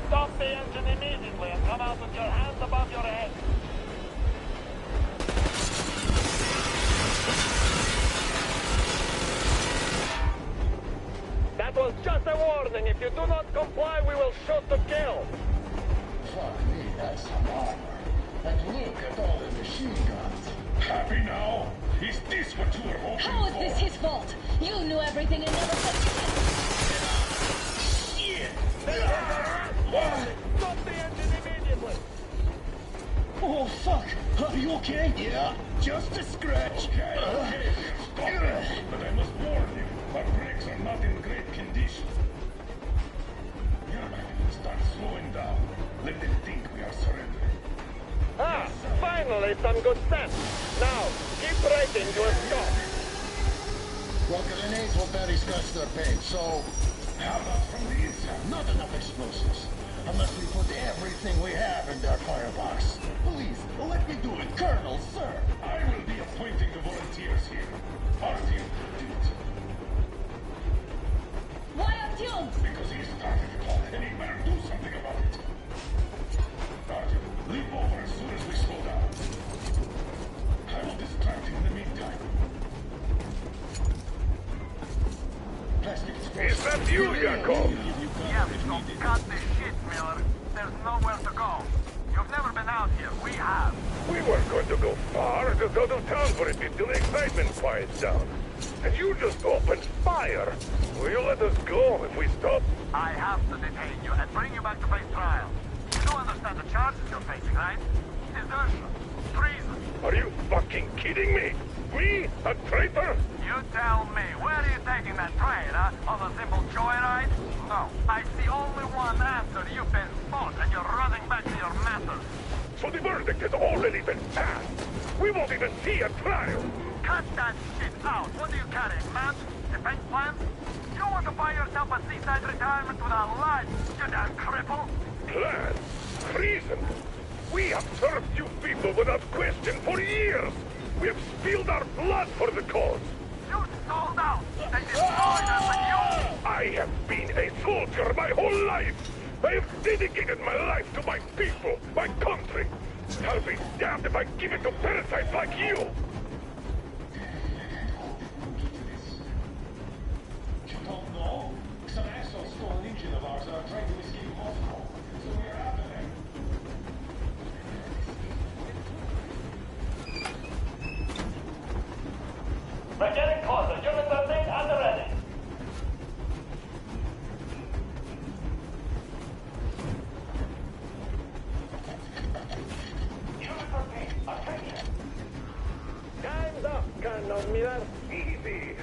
Stop the engine immediately and come out with your hands above your head. That was just a warning. If you do not comply, we will shoot to kill. Fuck me, that's some armor. And look at all the machine guns. Happy now? Is this what you were hoping How is for? this his fault? You knew everything and never said Shit! Stop the engine immediately. Oh, fuck! Are you okay? Yeah, just a scratch. Okay, stop it. But I must warn you, our brakes are not in great condition. Start slowing down. Let them think we are surrendering. Ah, finally some good sense. Now, keep braking to a stop. Well, grenades will barely scratch their paint, so... How about from the inside? Not enough explosives. Unless we put everything we have in their firebox. Please, let me do it, Colonel, sir. I will be appointing the volunteers here. Artyom, do it. Why Artyom? Because he started it all, and he better do something about it. Artyom, leap over as soon as we slow down. I will distract him in the meantime. Is that you, Yakov? Yeah, so cut the shit, Miller. There's nowhere to go. You've never been out here. We have. We weren't going to go far, just out of town for a bit till the excitement quiets down. And you just opened fire. Will you let us go if we stop? I have to detain you and bring you back to face trial. You do understand the charges you're facing, right? Desertion. Treason. Are you fucking kidding me? Me? A traitor? You tell me. Where are you taking that train, huh? On a simple joyride? No. I see only one answer. You've been fought and you're running back to your masters. So the verdict has already been passed. We won't even see a trial. Cut that shit out. What are you carrying, maps? Defense plans? You don't want to buy yourself a seaside retirement with our lives, you damn cripple? Plans? Treason? We have served you people without question for years. We have spilled our blood for the cause. You sold out. They destroyed us and you... I have been a soldier my whole life. I have dedicated my life to my people, my country. I'll be damned if I give it to parasites like you. You don't know? Some assholes stole an engine of ours and are trying to escape Moscow. So we are after them. We're getting closer. Unit 13 and ready. Unit 13, attention. Time's up, Colonel Miller. Easy.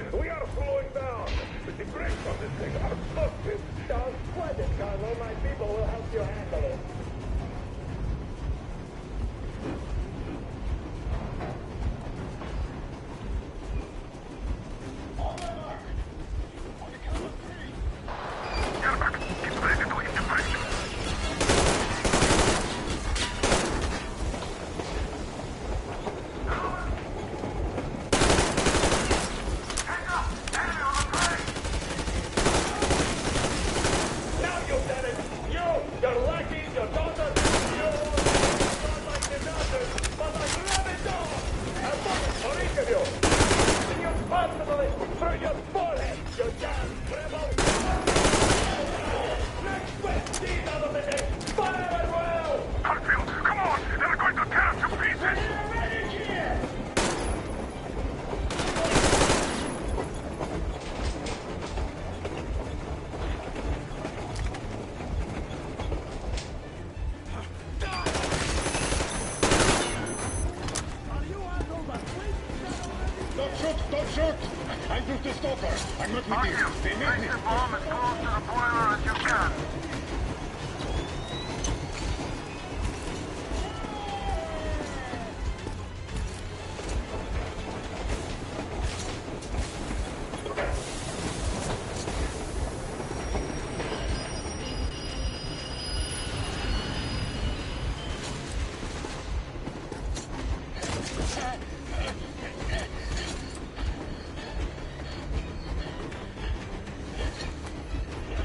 I'm just a stalker. I'm not with you. They made me. Place the bomb as close to the boiler as you can.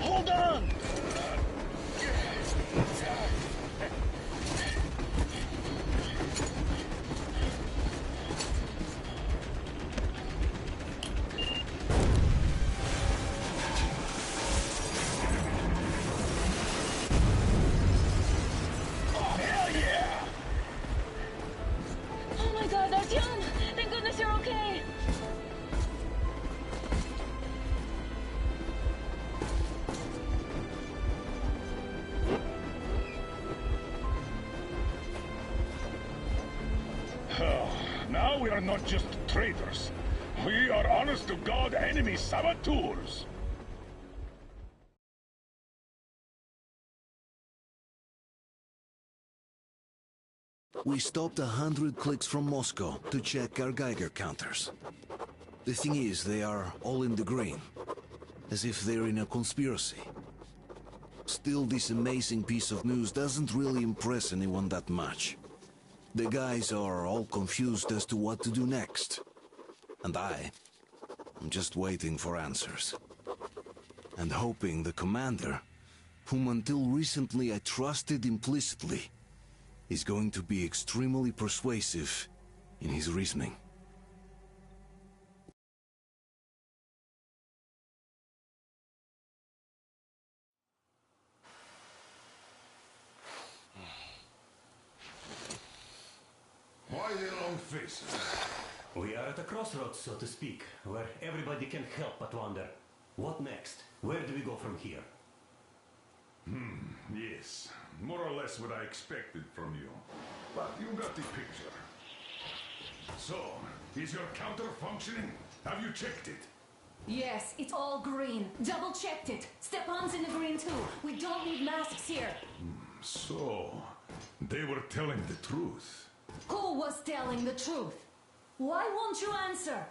Hold on! Oh my god, Artyom! Thank goodness you're okay! Now we are not just traitors. We are honest-to-God enemy saboteurs. We stopped 100 clicks from Moscow to check our Geiger counters. The thing is, they are all in the green, as if they're in a conspiracy. Still, this amazing piece of news doesn't really impress anyone that much. The guys are all confused as to what to do next. And I'm just waiting for answers. And hoping the commander, whom until recently I trusted implicitly, is going to be extremely persuasive in his reasoning. Why the long faces? We are at a crossroads, so to speak, where everybody can help but wonder. What next? Where do we go from here? Yes. More or less what I expected from you. But you got the picture. So, is your counter functioning? Have you checked it? Yes, it's all green. Double-checked it. Stepan's in the green too. We don't need masks here. So, they were telling the truth. Who was telling the truth? Why won't you answer?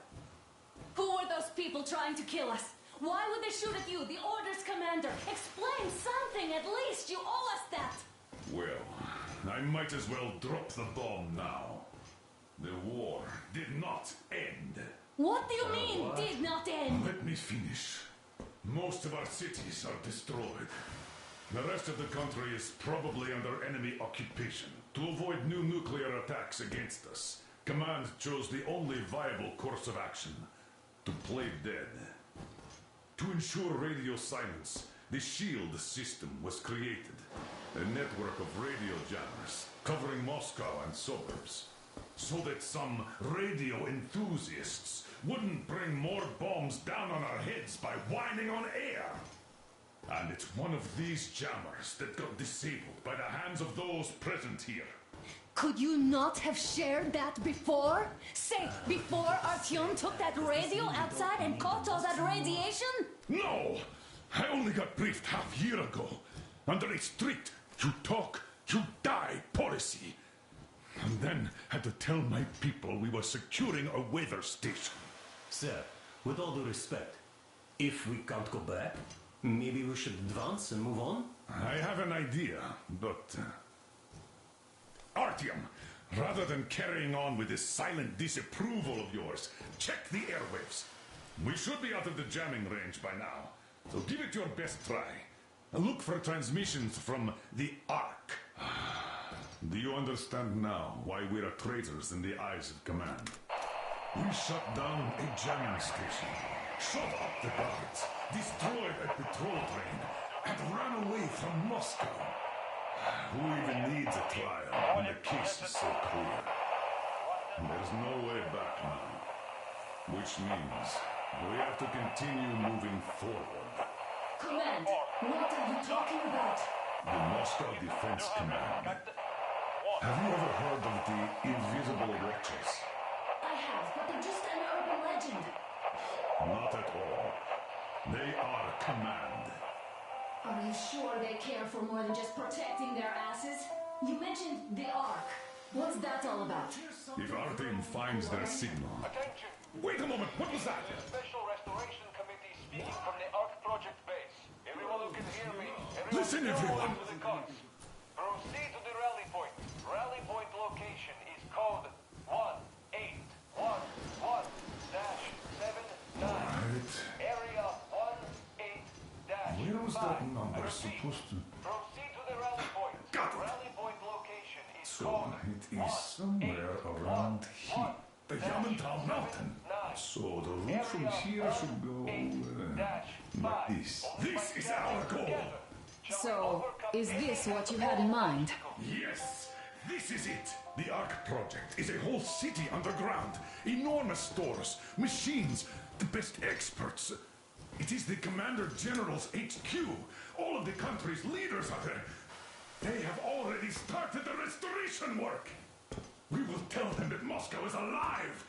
Who were those people trying to kill us? Why would they shoot at you, the Order's commander? Explain something, at least. You owe us that. Well, I might as well drop the bomb now. The war did not end. What do you mean, did not end? Let me finish. Most of our cities are destroyed. The rest of the country is probably under enemy occupation. To avoid new nuclear attacks against us, Command chose the only viable course of action: to play dead. To ensure radio silence, the SHIELD system was created. A network of radio jammers covering Moscow and suburbs. So that some radio enthusiasts wouldn't bring more bombs down on our heads by whining on air. And it's one of these jammers that got disabled by the hands of those present here. Could you not have shared that before? Say, before Artyom took that radio outside and caught all that radiation? No! I only got briefed half year ago. Under a strict, you talk, you die policy. And then had to tell my people we were securing a weather station. Sir, with all due respect, if we can't go back, maybe we should advance and move on? I have an idea, but... Artyom, rather than carrying on with this silent disapproval of yours, check the airwaves. We should be out of the jamming range by now, so give it your best try. Look for transmissions from the Ark. Do you understand now why we are traitors in the eyes of Command? We shut down a jamming station, shot up the guards, destroyed a patrol train, and ran away from Moscow. Who even needs a trial when the case is so clear? There's no way back now. Which means we have to continue moving forward. Command, what are you talking about? The Moscow Defense Command. Have you ever heard of the Invisible Watchers? I have, but they're just an urban legend. Not at all. They are command. Are you sure they care for more than just protecting their asses? You mentioned the Ark. What's that all about? If our team finds their signal... Attention! Wait a moment, what was that? Special Restoration Committee speaking from the Ark Project base. Everyone who can hear me, Listen, everyone. to the guns. Proceed to the rally point. Rally point location is code 1811-79. Area 18-5. Where was that number supposed to... Proceed to the rally point. Got it. Rally point location is So, code it is somewhere around here. The Yamantau Mountain. So the route from here should go... like this. This is our goal. So, is this what you had in mind? Yes, this is it. The Ark Project is a whole city underground. Enormous stores, machines, the best experts. It is the Commander General's HQ. All of the country's leaders are there. They have already started the restoration work. We will tell them that Moscow is alive.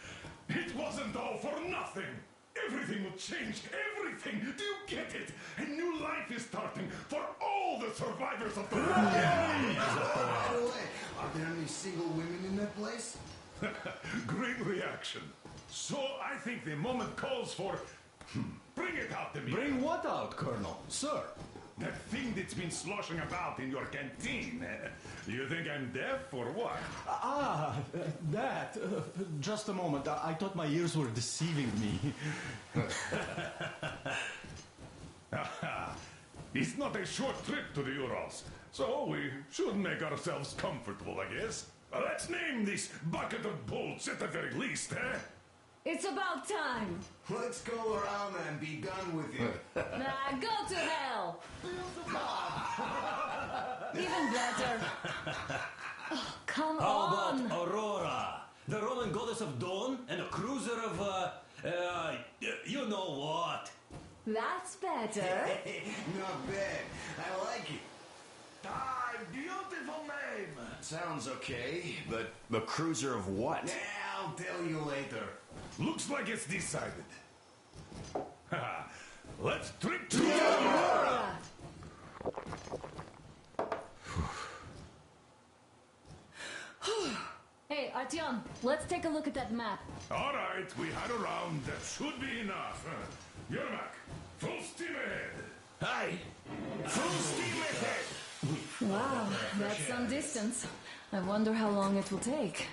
It wasn't all for nothing. Everything will change. Everything. Do you get it? A new life is starting for all the survivors of the war. By the way, are there any single women in that place? Great reaction. So I think the moment calls for... Bring it out to me. Bring what out, Colonel? Sir? That thing that's been sloshing about in your canteen. You think I'm deaf or what? That. Just a moment. I thought my ears were deceiving me. It's not a short trip to the Urals, so we should make ourselves comfortable, I guess. Let's name this bucket of bolts at the very least, eh? It's about time. Let's go around and be done with it. Nah, go to hell. Even better. Oh, come How on. about Aurora? The Roman goddess of dawn and a cruiser of, you know what? That's better. Not bad. I like it. Ah, beautiful name. Sounds okay, but... The cruiser of what? Yeah, I'll tell you later. Looks like it's decided. Let's trip to Aurora! Hey, Artyom, let's take a look at that map. All right, we had a round. That should be enough. Yermak, full steam ahead. Aye. Full steam ahead. Wow, that's some distance. I wonder how long it will take.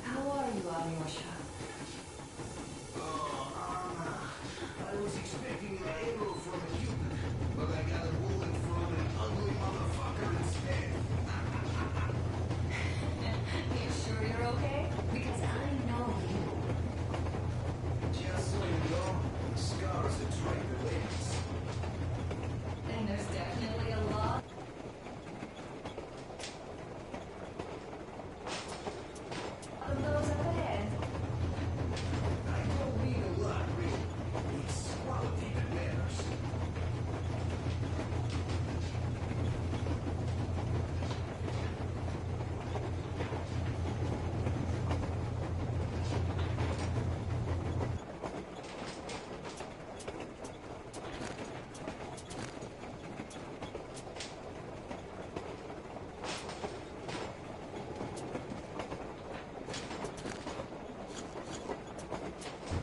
How are you, Alyosha? Oh, Anna. I was expecting an arrow from a human, but I got a bullet from an ugly motherfucker instead. You sure you're okay? Because I know you. Just so you know, scars attract the ladies. And there's definitely a lot. Of those up ahead. I don't mean a lot, really. It's quality that matters.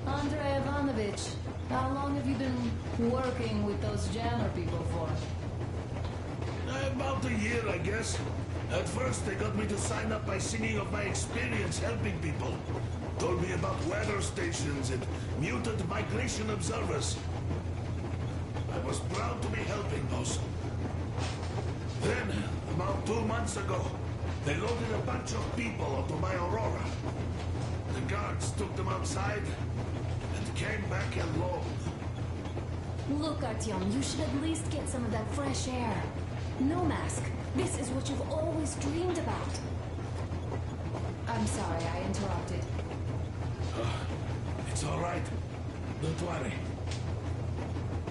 Andrei Ivanovich, how long have you been working with those jammer people for? About a year, I guess. At first, they got me to sign up by singing of my experience helping people. Told me about weather stations and mutant migration observers. I was proud to be helping those. Then, about 2 months ago, they loaded a bunch of people onto my Aurora. The guards took them outside and came back alone. Look, Artyom, you should at least get some of that fresh air. No mask. This is what you've always dreamed about. I'm sorry, I interrupted. It's all right. Don't worry.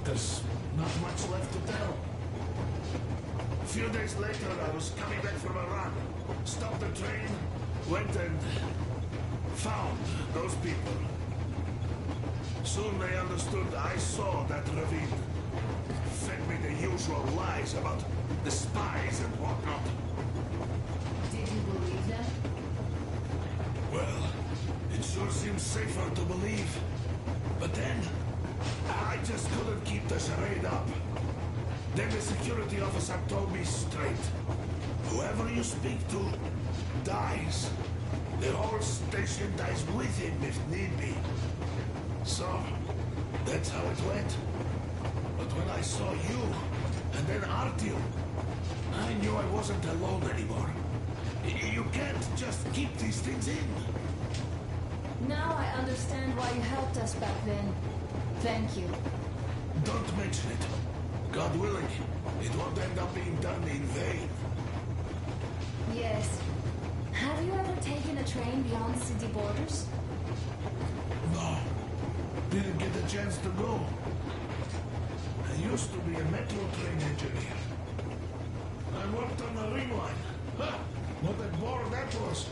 There's not much left to tell. A few days later, I was coming back from a run. Stopped the train, Went and found those people. Soon they understood I saw that ravine. Fed me the usual lies about the spies and whatnot. Did you believe them? Well, it sure seems safer to believe. But then, I just couldn't keep the charade up. Then the security officer told me straight. Whoever you speak to dies. The whole station dies with him if need be. So, that's how it went. But when I saw you, and then Artyom, I knew I wasn't alone anymore. You can't just keep these things in. Now I understand why you helped us back then. Thank you. Don't mention it. God willing, it won't end up being done in vain. Yes. Have you ever taken a train beyond city borders? No. Didn't get a chance to go. I used to be a metro train engineer. I worked on the ring line. Ha! What a bore that was.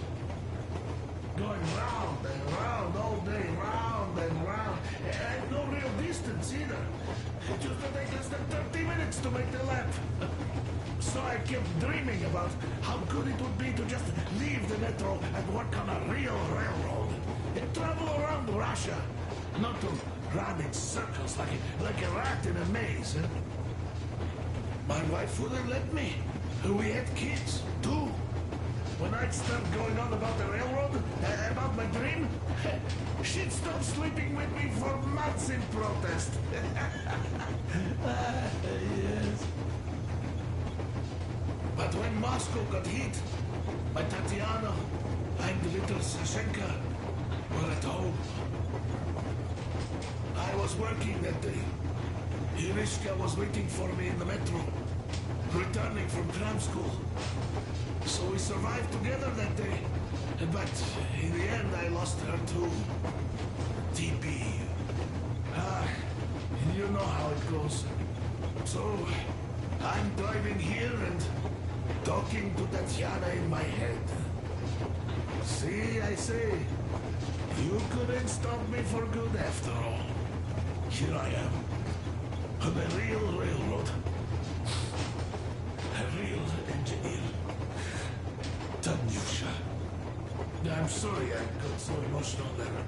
Going round and round all day, round and round. And no real distance either. It used to take less than 30 minutes to make the lap. So I kept dreaming about how good it would be to just leave the metro and work on a real railroad. And travel around Russia. Not to run in circles like a rat in a maze. Eh? My wife wouldn't let me. We had kids, too. When I'd start going on about the railroad, about my dream, she'd stop sleeping with me for months in protest. Yes. But when Moscow got hit, my Tatiana and little Sashenka were at home. I was working that day. Irishka was waiting for me in the metro, returning from cram school. So we survived together that day. But in the end, I lost her too. TB. You know how it goes. So, I'm driving here and talking to Tatiana in my head. See, I say, you couldn't stop me for good after all. Here I am, on a real railroad. A real engineer. Tanyusha. I'm sorry I got so emotional there.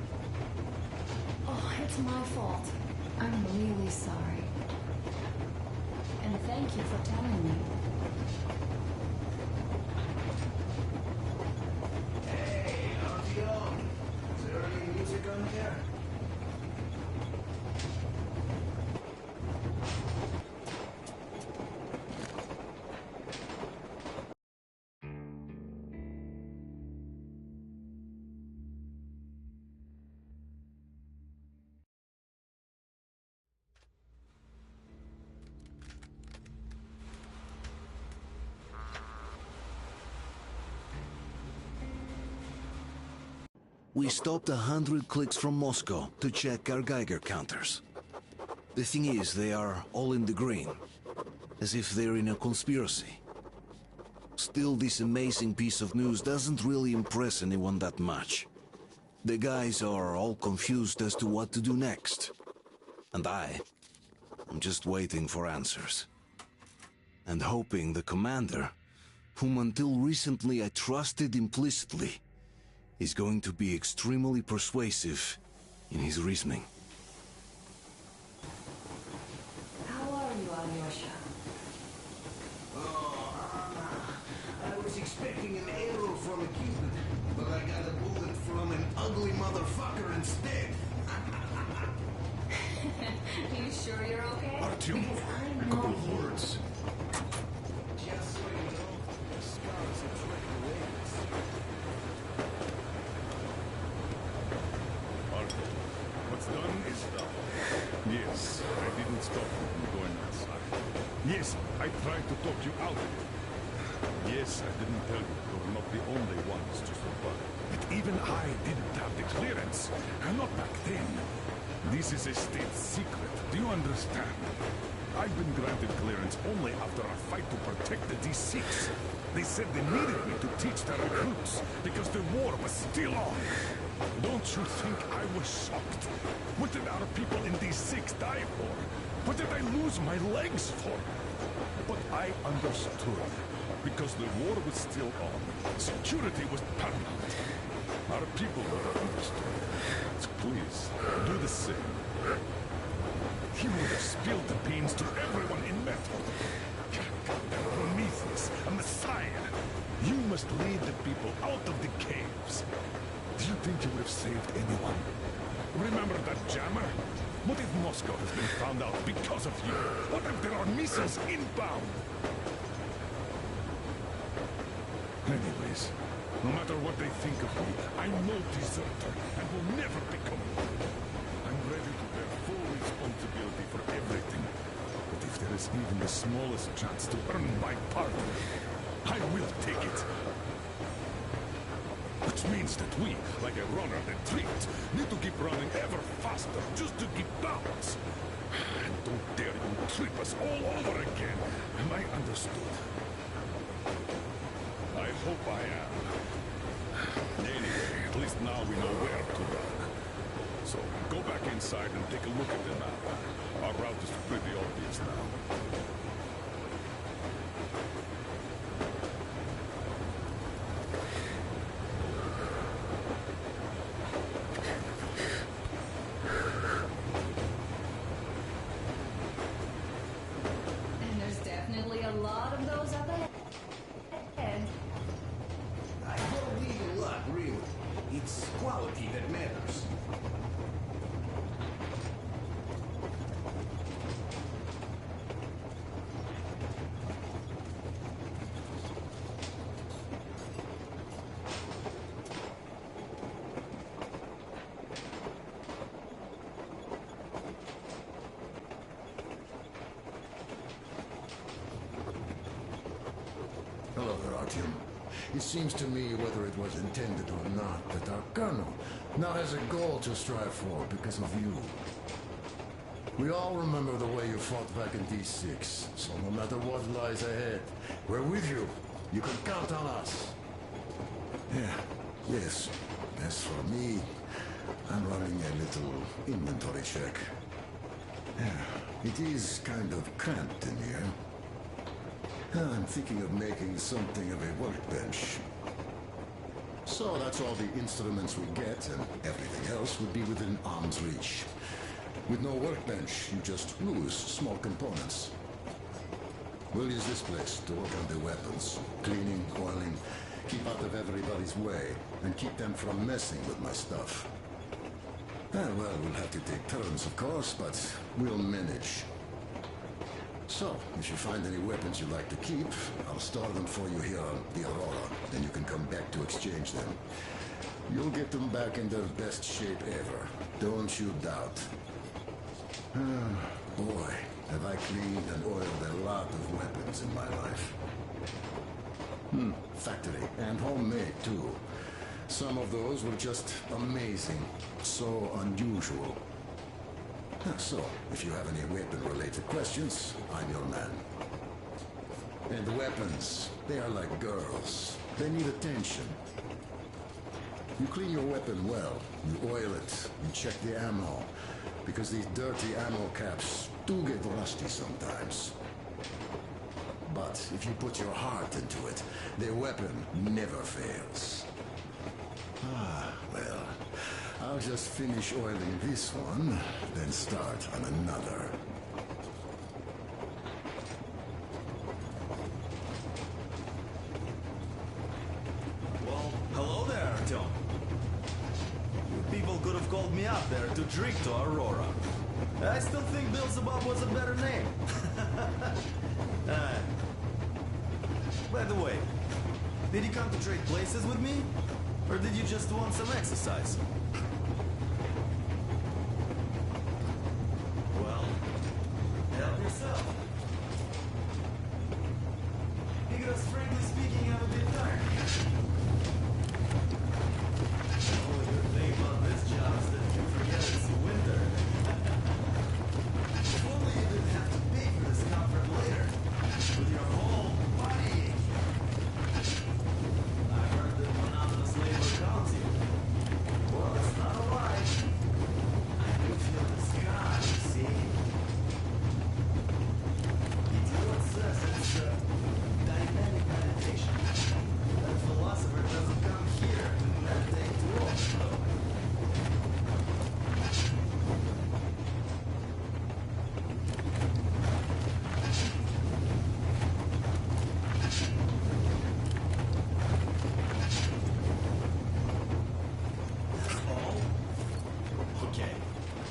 Oh, it's my fault. I'm really sorry. And thank you for telling me. Hey, Artyom. Is there any music on here? We stopped 100 clicks from Moscow to check our Geiger counters. The thing is, they are all in the green, as if they're in a conspiracy. Still, this amazing piece of news doesn't really impress anyone that much. The guys are all confused as to what to do next. And I'm just waiting for answers. And hoping the commander, whom until recently I trusted implicitly, is going to be extremely persuasive in his reasoning. How are you, Alyosha? Oh, I was expecting an arrow from a Cupid, but I got a bullet from an ugly motherfucker instead. You sure you're okay? Artyom, a couple of words. Just so you know, the scars have tricked away this. Artyom, what's done is done. Yes, I didn't stop you from going outside. Yes, I tried to talk you out of it. Yes, I didn't tell you you're not the only ones to survive. But even I didn't have the clearance, and not back then. This is a state secret, do you understand? I've been granted clearance only after a fight to protect the D6. They said they needed me to teach their recruits, because the war was still on. Don't you think I was shocked? What did our people in D6 die for? What did I lose my legs for? But I understood, because the war was still on. Security was paramount. Our people would have understood. So please, do the same. He would have spilled the beans to everyone in Metal. Prometheus, a messiah. You must lead the people out of the caves. Do you think you would have saved anyone? Remember that jammer? What if Moscow has been found out because of you? What if there are missiles inbound? Anyways, no matter what they think of me, I'm no deserter and will never become one. I'm ready to bear full responsibility for everything. But if there is even the smallest chance to earn my pardon, I will take it. Which means that we, like a runner that tripped, need to keep running ever faster just to keep balance. And don't dare you trip us all over again. Am I understood? I hope I am. Anyway, at least now we know where to run. So, go back inside and take a look at the map. Our route is pretty obvious now. And there's definitely a lot of those up ahead. I don't need a lot, really. It's quality that matters. Hello there, Artyom. It seems to me, whether it was intended or not, that our colonel now has a goal to strive for because of you. We all remember the way you fought back in D6, so no matter what lies ahead, we're with you. You can count on us. Yes. As for me, I'm running a little inventory check. It is kind of cramped in here. I'm thinking of making something of a workbench. So that's all the instruments we get, and everything else would be within arm's reach. With no workbench, you just lose small components. We'll use this place to work on the weapons. Cleaning, oiling, keep out of everybody's way, and keep them from messing with my stuff. Well, we'll have to take turns, of course, but we'll manage. So, if you find any weapons you'd like to keep, I'll store them for you here on the Aurora, then you can come back to exchange them. You'll get them back in their best shape ever. Don't you doubt. Boy, have I cleaned and oiled a lot of weapons in my life. Factory and homemade, too. Some of those were just amazing. So unusual. So, if you have any weapon-related questions, I'm your man. And the weapons, they are like girls. They need attention. You clean your weapon well, you oil it, you check the ammo, because these dirty ammo caps do get rusty sometimes. But if you put your heart into it, the weapon never fails. Well, I'll just finish oiling this one, then start on another. Well, hello there, Artyom. You people could have called me up there to drink to Aurora. I still think Beelzebub was a better name. By the way, did you come to trade places with me? Or did you just want some exercise? Well, help yourself. Because frankly speaking, I'm a bit tired. The only good thing about this job is that you forget it's winter. If only you didn't have to pay for this comfort later. With your whole body aching.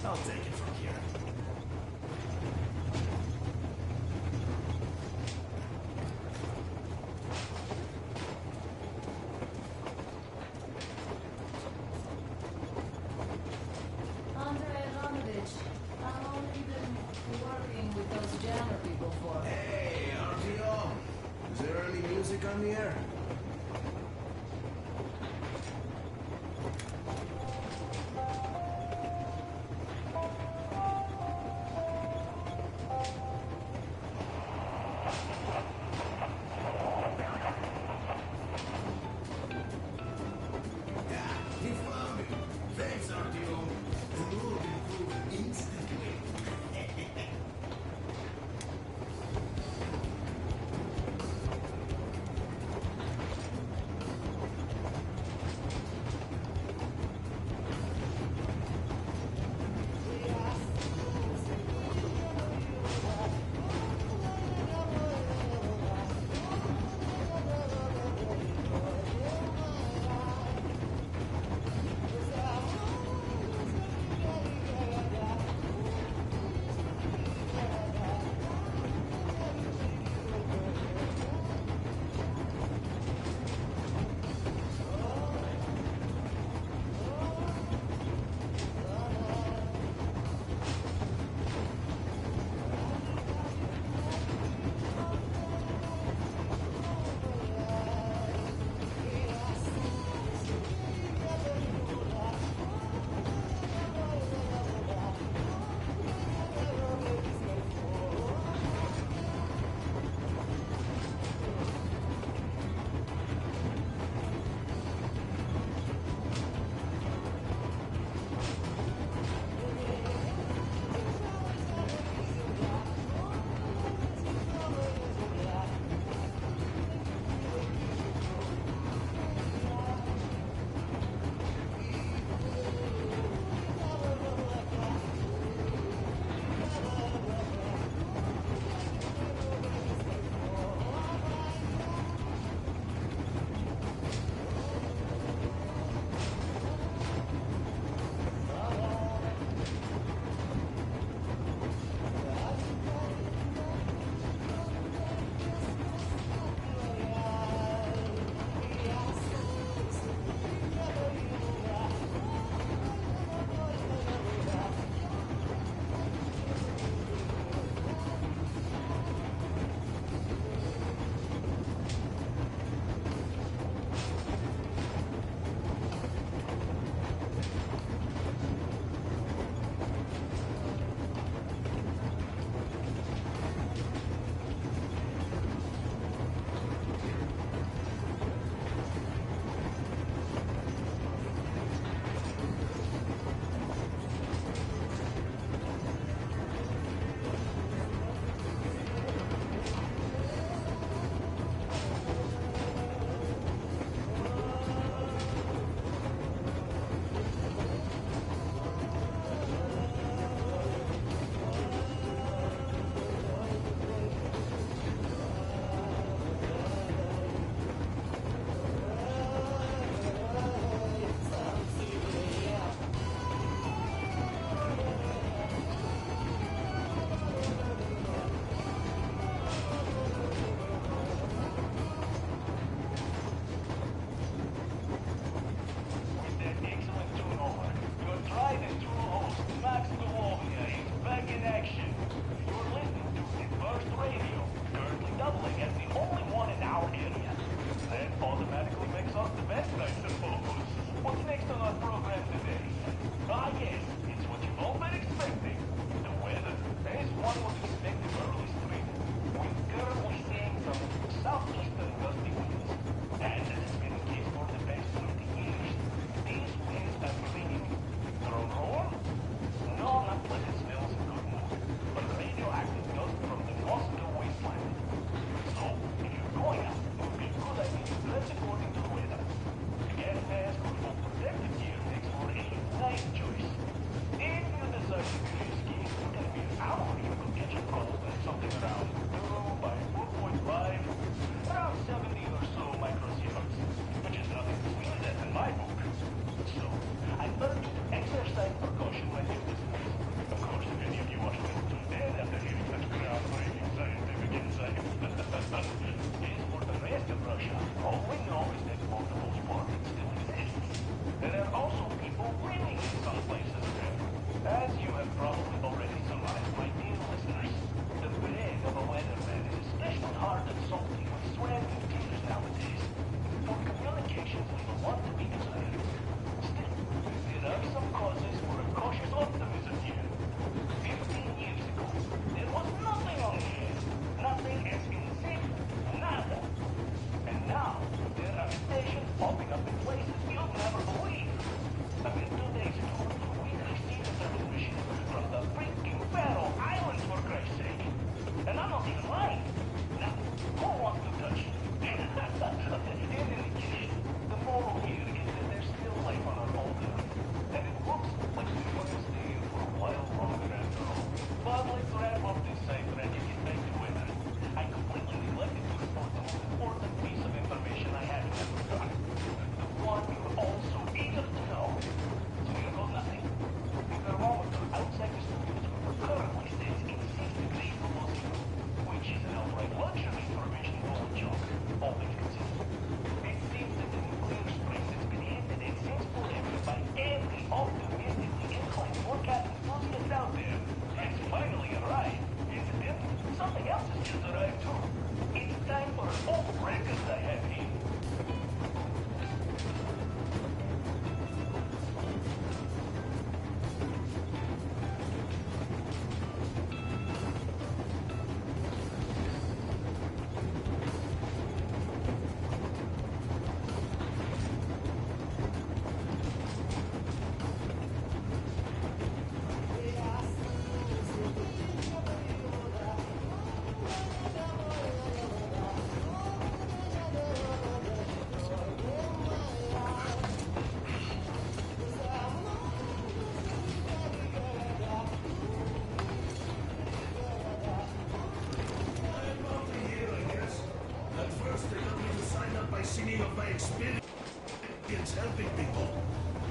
I'll take it from here. Andrei Ivanovich, how long have you been working with those jammer people for? Hey, Artyom! Is there any music on the air?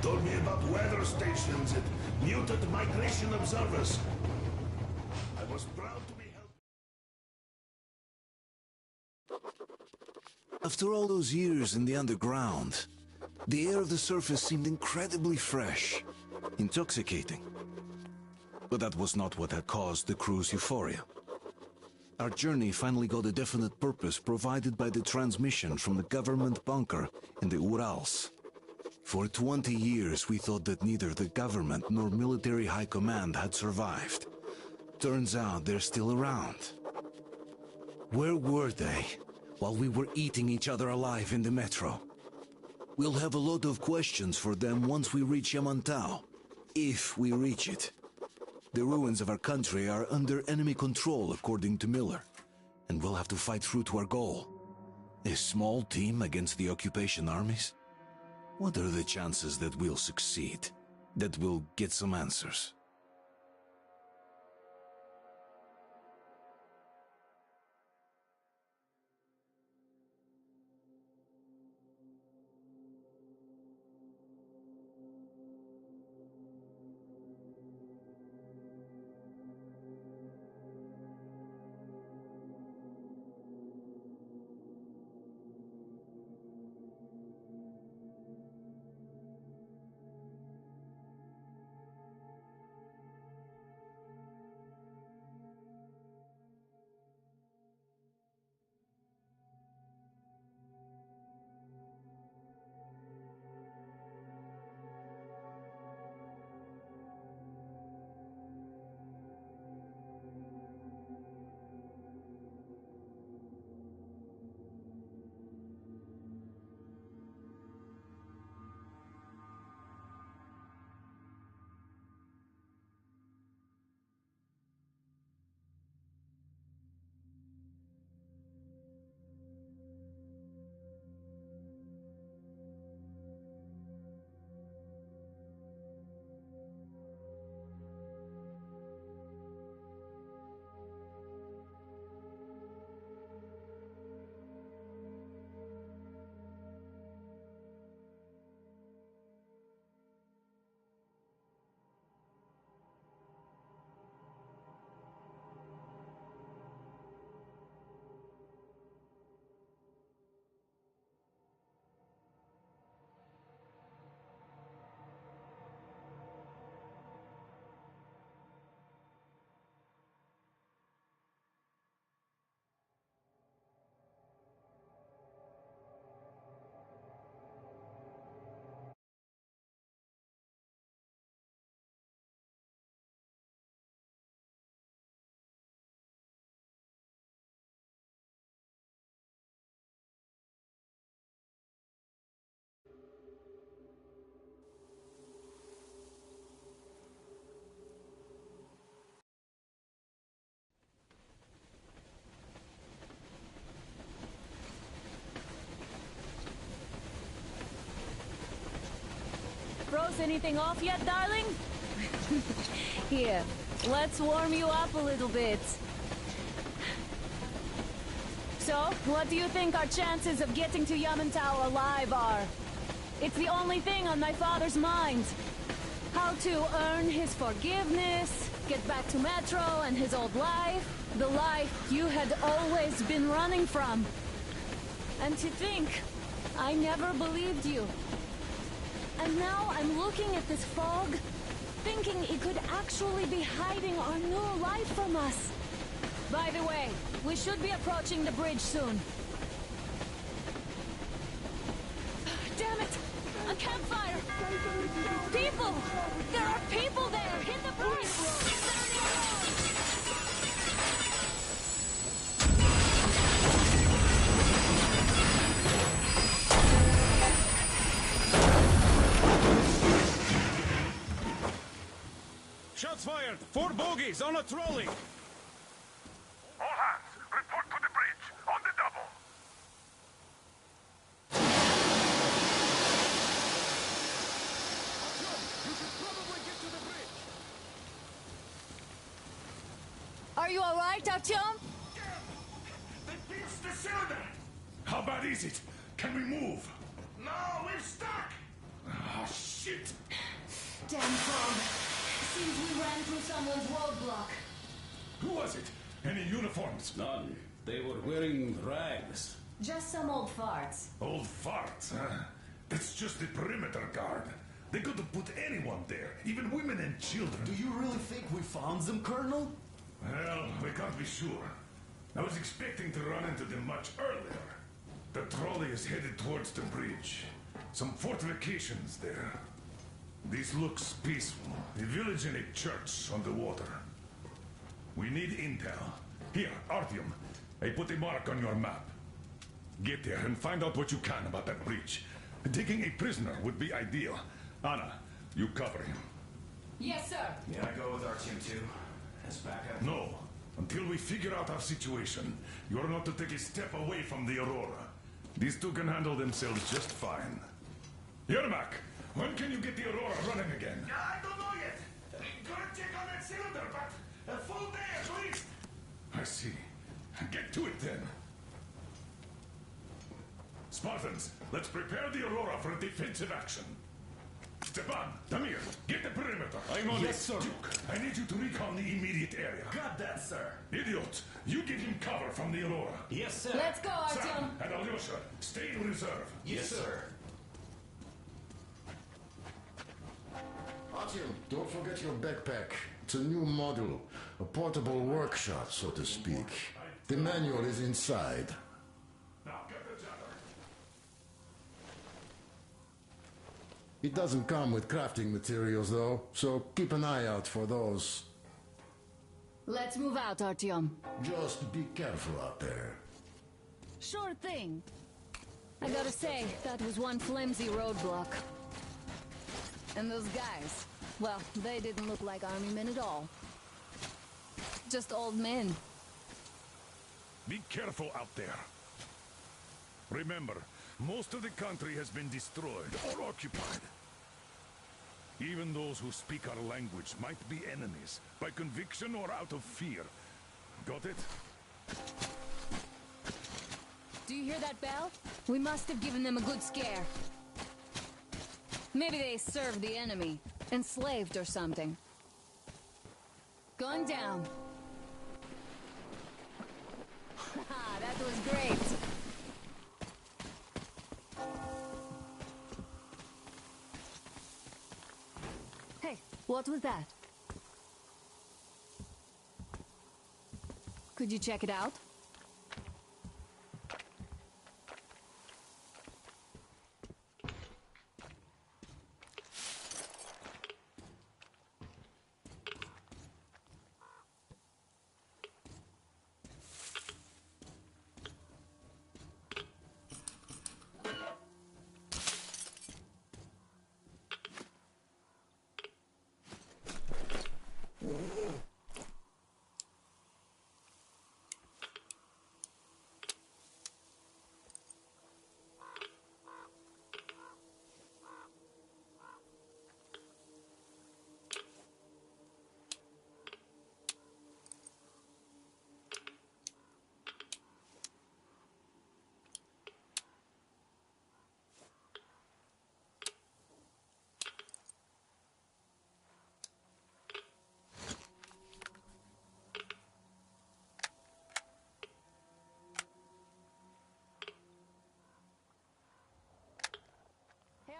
Told me about weather stations and mutant migration observers. I was proud to be helped. After all those years in the underground, the air of the surface seemed incredibly fresh, intoxicating. But that was not what had caused the crew's euphoria. Our journey finally got a definite purpose provided by the transmission from the government bunker in the Urals. For 20 years we thought that neither the government nor military high command had survived. Turns out they're still around. Where were they while we were eating each other alive in the metro? We'll have a lot of questions for them once we reach Yamantau, if we reach it. The ruins of our country are under enemy control, according to Miller, and we'll have to fight through to our goal. A small team against the occupation armies? What are the chances that we'll succeed? That we'll get some answers? Froze anything off yet, darling? Here, let's warm you up a little bit. So, what do you think our chances of getting to Yamantau alive are? It's the only thing on my father's mind. How to earn his forgiveness, get back to Metro and his old life. The life you had always been running from. And to think, I never believed you. And now I'm looking at this fog, thinking it could actually be hiding our new life from us. By the way, we should be approaching the bridge soon. Damn it! A campfire! People! There are people there! Hit the bridge! Shots fired! 4 bogies on a trolley! All hands, report to the bridge, on the double! You should probably get to the bridge! Are you alright, Artyom? They pierced the cylinder! How bad is it? Can we move? No, we're stuck! Ah, shit! Damn fog. Seems we ran through someone's roadblock. Who was it? Any uniforms? None. They were wearing rags. Just some old farts. Old farts, huh? That's just the perimeter guard. They could have put anyone there, even women and children. Do you really think we found them, Colonel? Well, we can't be sure. I was expecting to run into them much earlier. The trolley is headed towards the bridge. Some fortifications there. This looks peaceful. A village and a church on the water. We need intel. Here, Artyom. I put a mark on your map. Get there and find out what you can about that bridge. Taking a prisoner would be ideal. Anna, you cover him. Yes, sir. May I go with Artyom too? As backup? No. Until we figure out our situation, you're not to take a step away from the Aurora. These two can handle themselves just fine. Yermak, when can you get the Aurora running again? I don't know yet. Gotta check on that cylinder, but a full day at least. I see. Get to it then. Spartans, let's prepare the Aurora for a defensive action. Stepan, Damir, get the perimeter. I'm on it. Yes, sir. Duke, I need you to recon the immediate area. Got that, sir. Idiot, you give him cover from the Aurora. Yes, sir. Let's go, Artyom. Sam and Alyosha, stay in reserve. Yes, sir. Artyom, don't forget your backpack. It's a new model. A portable workshop, so to speak. The manual is inside. Now, get the jabber. It doesn't come with crafting materials, though, so keep an eye out for those. Let's move out, Artyom. Just be careful out there. Sure thing. I gotta say, that was one flimsy roadblock. And those guys, well, they didn't look like army men at all. Just old men. Be careful out there. Remember, most of the country has been destroyed or occupied. Even those who speak our language might be enemies, by conviction or out of fear. Got it? Do you hear that bell? We must have given them a good scare. Maybe they served the enemy, enslaved or something. Going down. Haha, that was great. Hey, what was that? Could you check it out?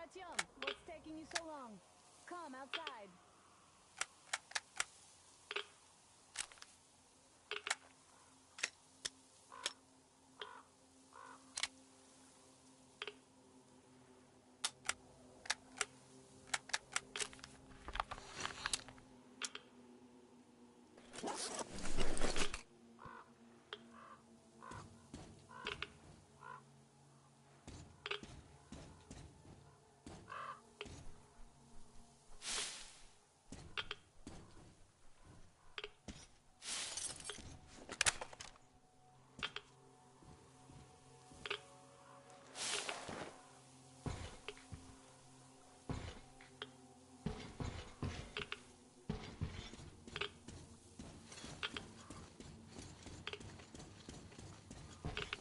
Artyom, what's taking you so long? Come outside.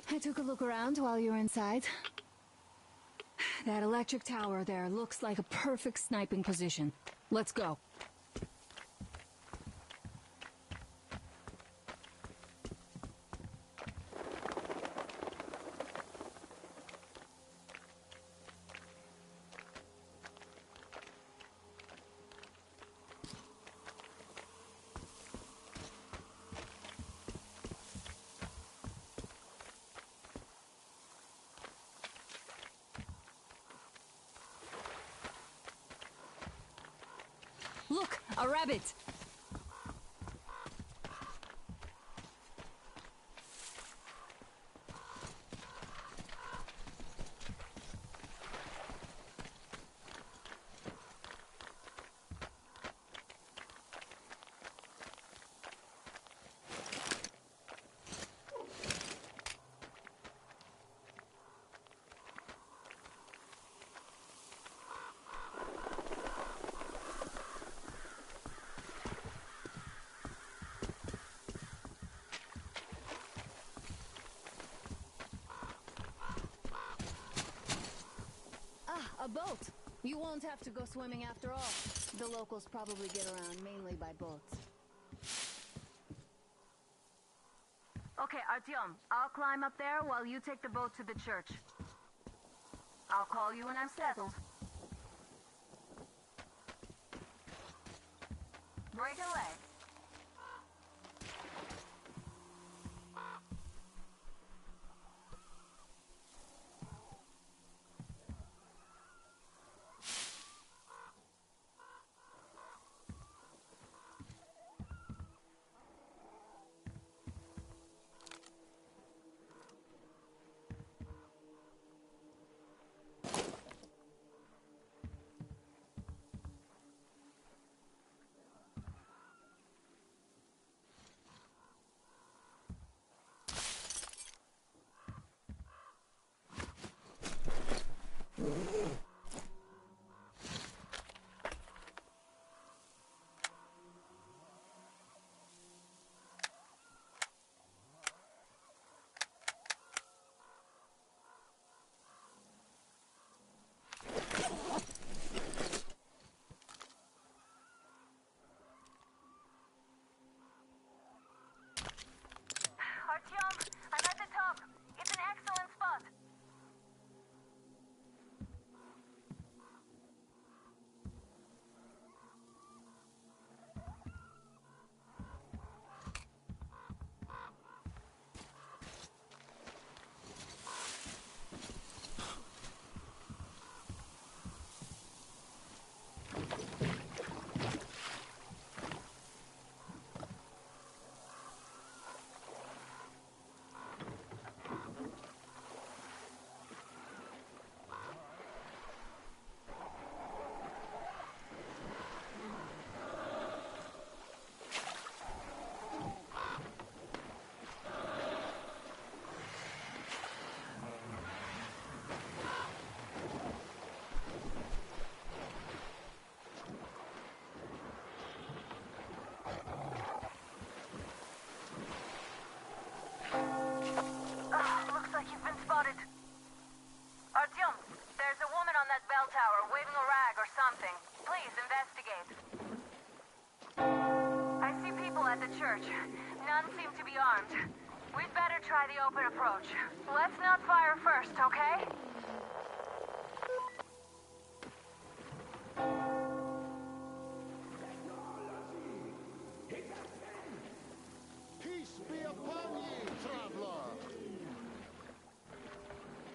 I took a look around while you were inside. That electric tower there looks like a perfect sniping position. Let's go. Look, a rabbit! A boat! You won't have to go swimming after all. The locals probably get around mainly by boats. Okay, Artyom, I'll climb up there while you take the boat to the church. I'll call you when I'm settled. Break away. Artyom, I'm at the top. It's an excellent spot. Looks like you've been spotted. Artyom, there's a woman on that bell tower waving a rag or something. Please investigate. I see people at the church. None seem to be armed. We'd better try the open approach. Let's not fire first, okay? Peace be upon ye, traveler!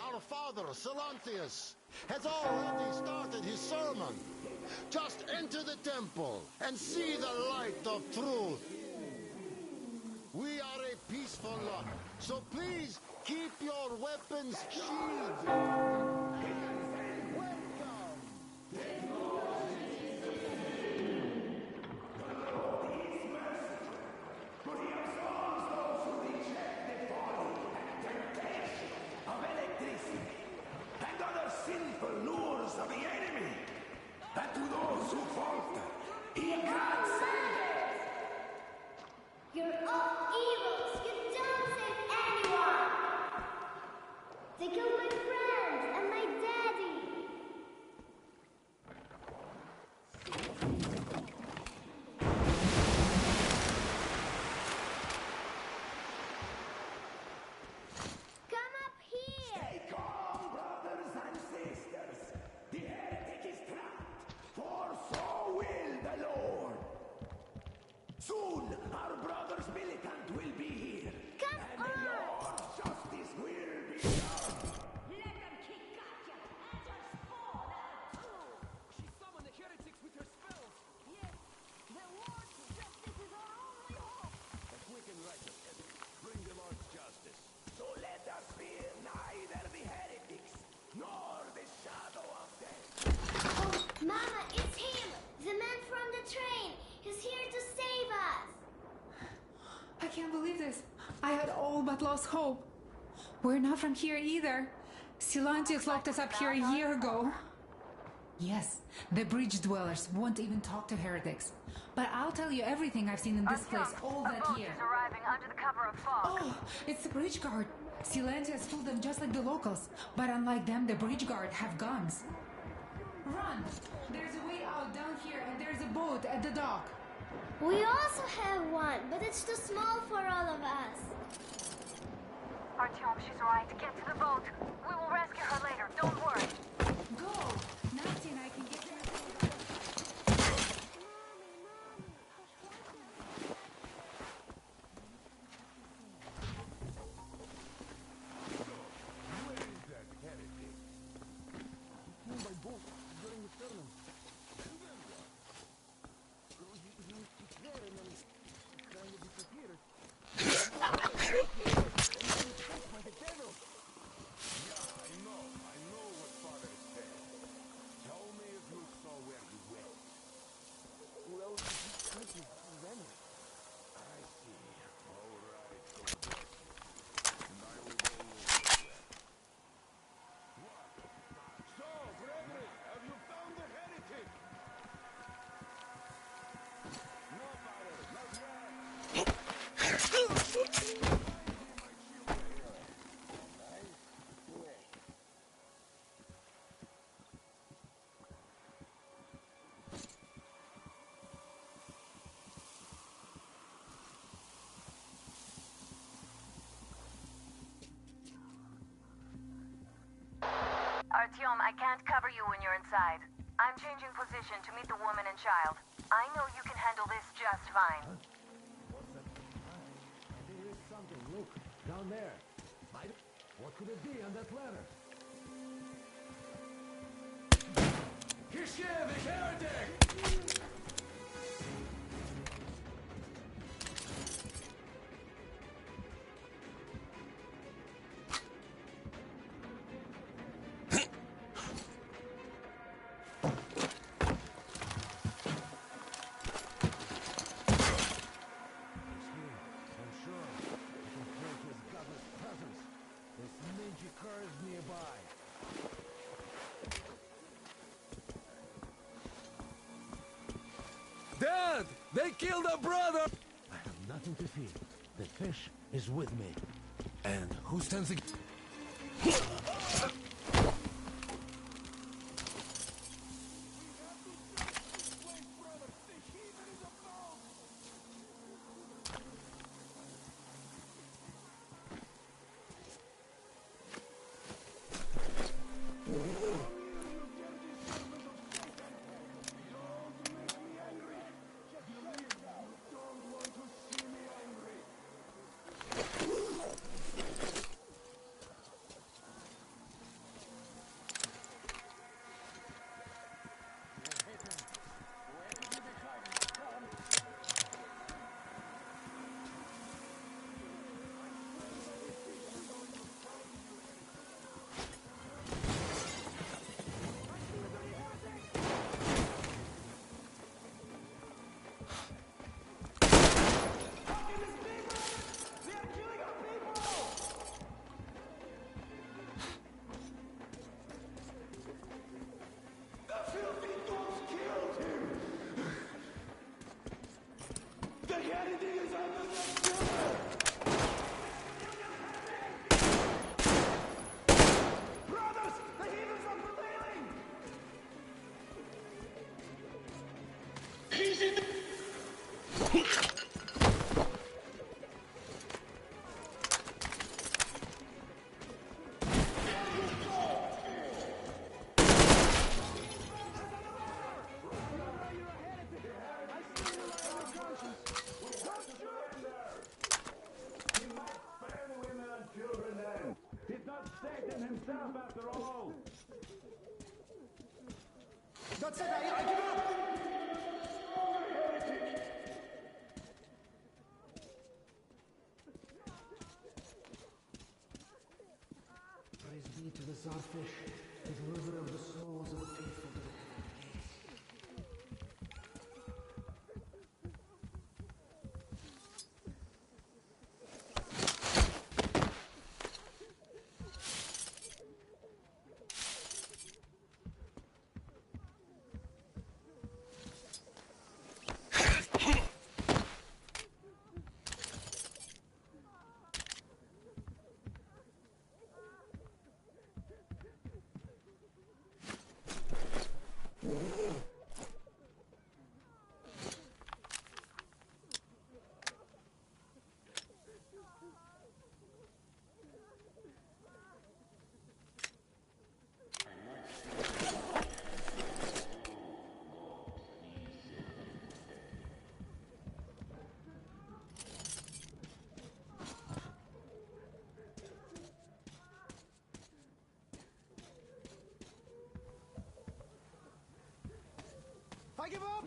Our father, Silanthius, has already started his sermon. Just enter the temple and see the light of truth. We are a peaceful lot, so please keep your weapons sheathed. And other sinful lures of the enemy. And to those who falter, he grants save. You're all evils! You don't save anyone! They killed my friends and my Soon, our brothers militant will be here. Come and on! the Lord's justice will be done. Let them kick Katya and her spawn out too! She summoned the heretics with her spells. Yes, the Lord's justice is our only hope! A quick and righteous heaven. Bring the Lord's justice. So let us fear neither the heretics nor the shadow of death. Oh, Mama, it's him! The man from the train! He's here to save us! I can't believe this. I had all but lost hope. We're not from here either. Silantius locked us up here a year ago. Yes, the bridge dwellers won't even talk to heretics. But I'll tell you everything I've seen in this place all that year. Is arriving under the cover of fog. Oh, it's the bridge guard. Silantius told them just like the locals. But unlike them, the bridge guard have guns. Run! There's a way out down here and there's a boat at the dock. We also have one, but it's too small for all of us. Artyom, she's right. Get to the boat. We will rescue her later. Don't worry. Go! Nasty and I can get you. Artyom, I can't cover you when you're inside. I'm changing position to meet the woman and child. I know you can handle this just fine. What's that? There is something. Look, down there. What could it be on that ladder? Kishevich, heretic! Dad! They killed our brother! I have nothing to fear. The fish is with me. And who stands against... conscience. after all. That's it, I give up! Praise be to the Czarfish, the deliverer of the souls of the faithful to the heavenly gates. I give up!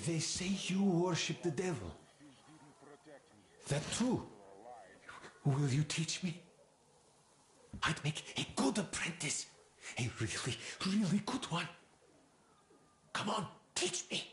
They say you worship the devil. That true? Will you teach me? I'd make a good apprentice. A really, really good one. Come on, teach me.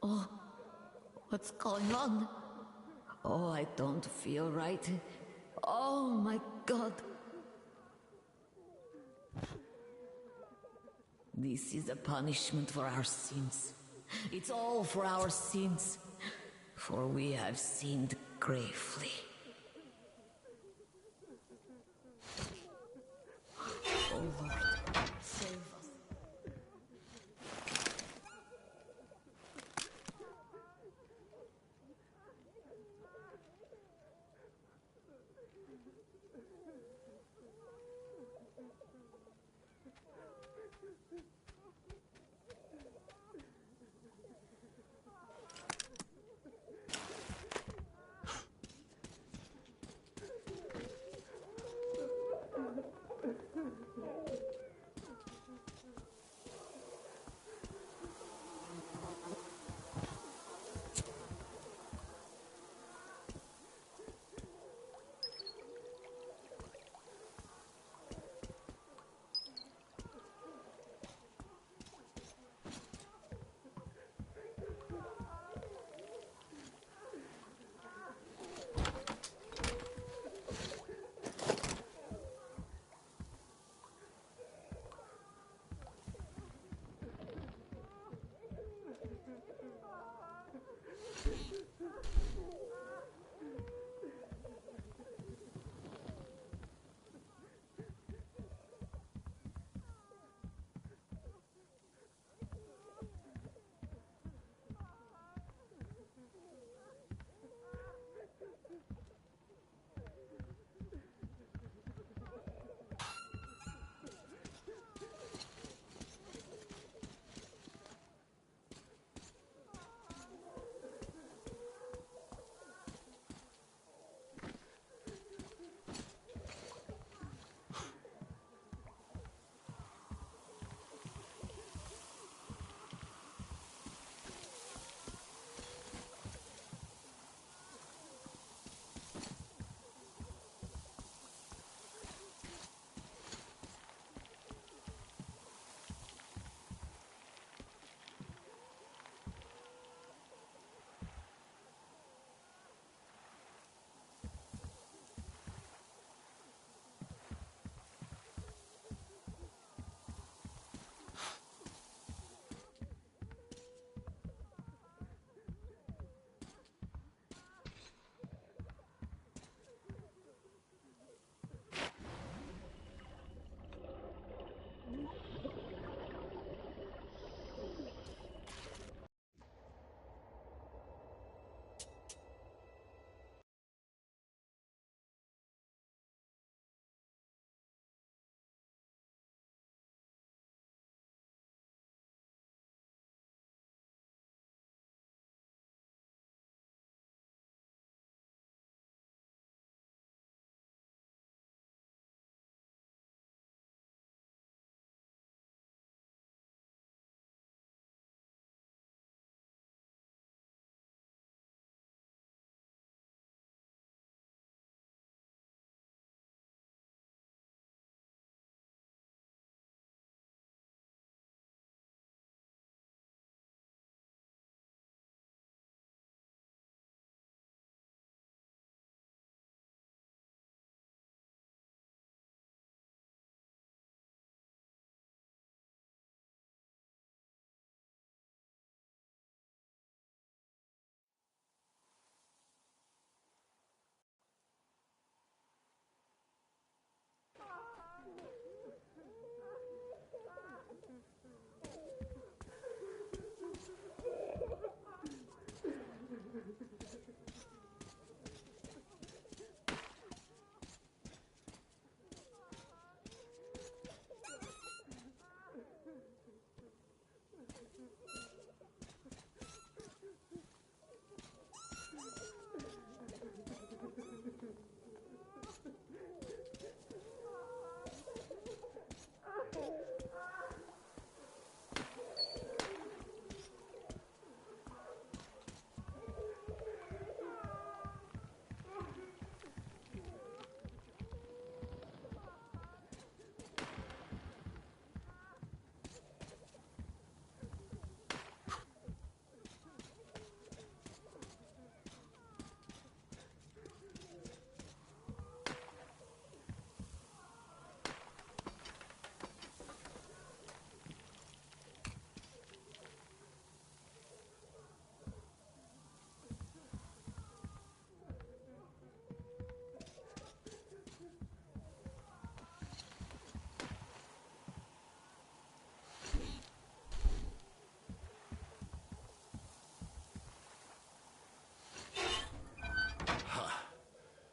Oh, what's going on? Oh, I don't feel right. Oh my God. This is a punishment for our sins. It's all for our sins. For we have sinned gravely. Oh Lord, save us.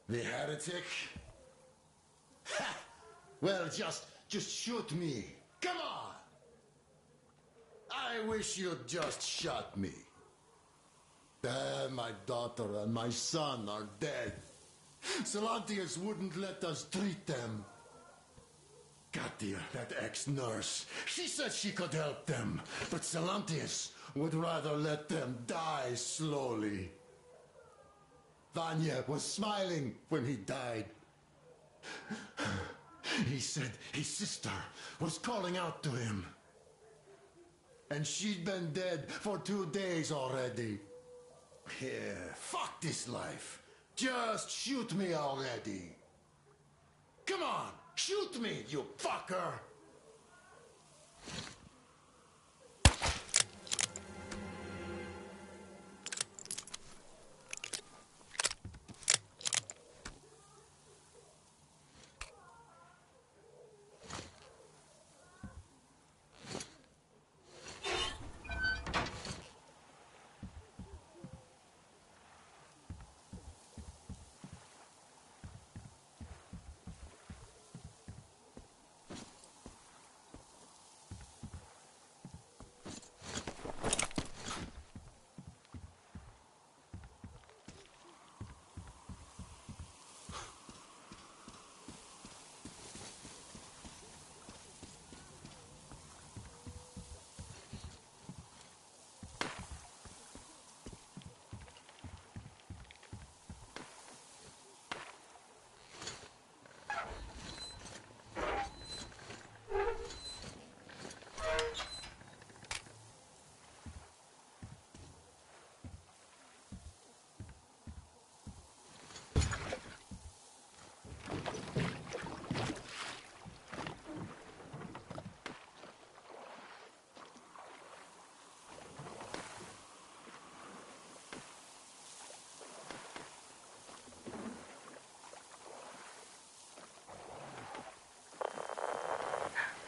The heretic? Ha! Well, just shoot me. Come on! I wish you'd just shot me. My daughter and my son are dead. Salantius wouldn't let us treat them. Katia, that ex-nurse, she said she could help them, but Salantius would rather let them die slowly. Vanya was smiling when he died. He said his sister was calling out to him. And she'd been dead for 2 days already. Yeah, fuck this life. Just shoot me already. Come on, shoot me, you fucker!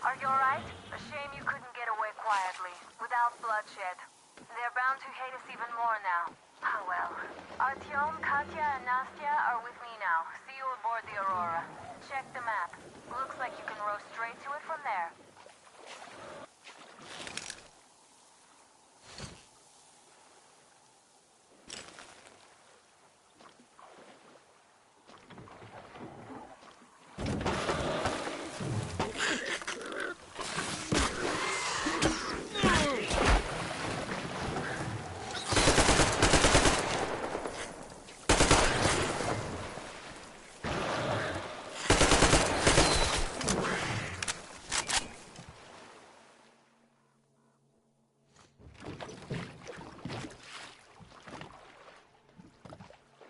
Are you alright? A shame you couldn't get away quietly, without bloodshed. They're bound to hate us even more now. Oh well. Artyom, Katya, and Nastya are with me now. See you aboard the Aurora. Check the map. Looks like you can row straight to it from there.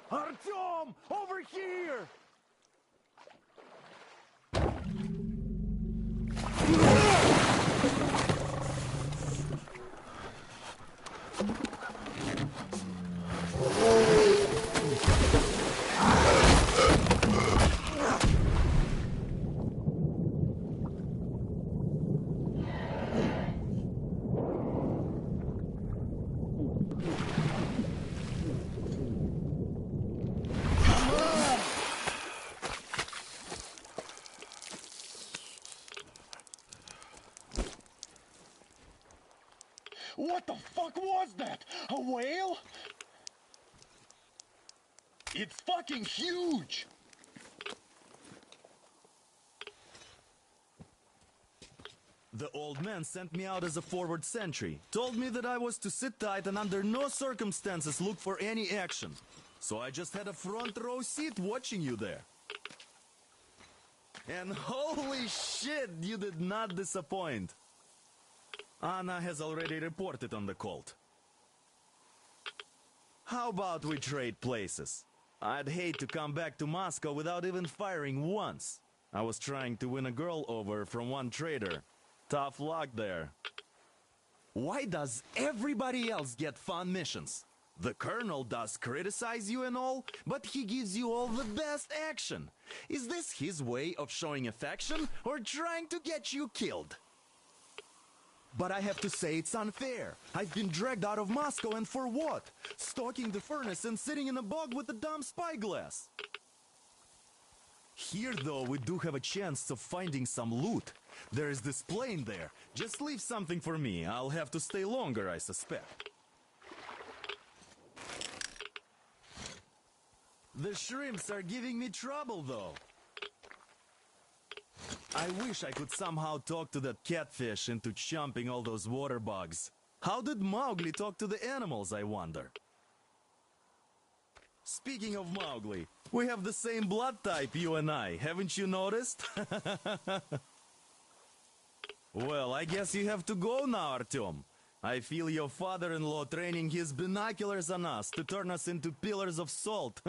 Artyom! Over here! What the fuck was that? A whale? It's fucking huge! The old man sent me out as a forward sentry. Told me that I was to sit tight and under no circumstances look for any action. So I just had a front row seat watching you there. And holy shit, you did not disappoint. Anna has already reported on the cult. How about we trade places? I'd hate to come back to Moscow without even firing once. I was trying to win a girl over from one trader. Tough luck there. Why does everybody else get fun missions? The Colonel does criticize you and all, but he gives you all the best action. Is this his way of showing affection or trying to get you killed? But I have to say it's unfair. I've been dragged out of Moscow, and for what? Stalking the furnace and sitting in a bog with a dumb spyglass. Here, though, we do have a chance of finding some loot. There is this plane there. Just leave something for me. I'll have to stay longer, I suspect. The shrimps are giving me trouble, though. I wish I could somehow talk to that catfish into chomping all those water bugs. How did Mowgli talk to the animals, I wonder? Speaking of Mowgli, we have the same blood type, you and I. Haven't you noticed? Well, I guess you have to go now, Artyom. I feel your father-in-law training his binoculars on us to turn us into pillars of salt.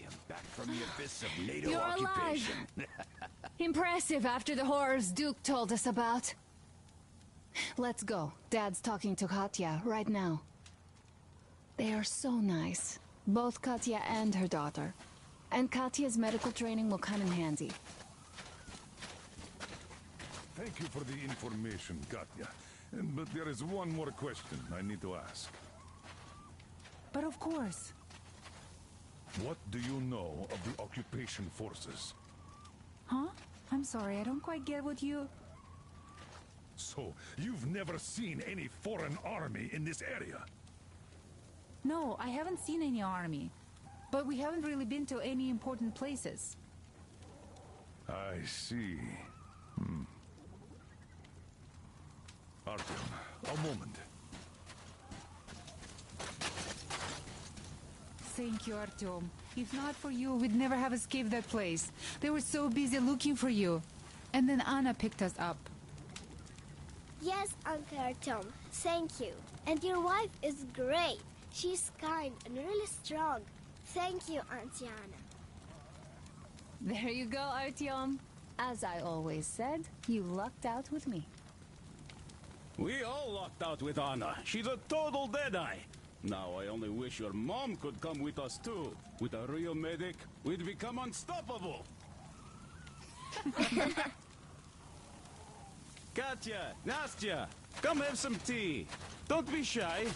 Artyom, back from the abyss of NATO You're occupation. Impressive after the horrors Duke told us about. Let's go. Dad's talking to Katya right now. They are so nice. Both Katya and her daughter. And Katya's medical training will come in handy. Thank you for the information, Katya. But there is one more question I need to ask. But of course. What do you know of the occupation forces? Huh? I'm sorry, I don't quite get what you... So, you've never seen any foreign army in this area? No, I haven't seen any army. But we haven't really been to any important places. I see. Artyom, a moment. Thank you, Artyom. If not for you, we'd never have escaped that place. They were so busy looking for you. And then Anna picked us up. Yes, Uncle Artyom. Thank you. And your wife is great. She's kind and really strong. Thank you, Auntie Anna. There you go, Artyom. As I always said, you lucked out with me. We all lucked out with Anna. She's a total deadeye. Now I only wish your mom could come with us too. With a real medic, we'd become unstoppable. Katya, Nastya, come have some tea. Don't be shy.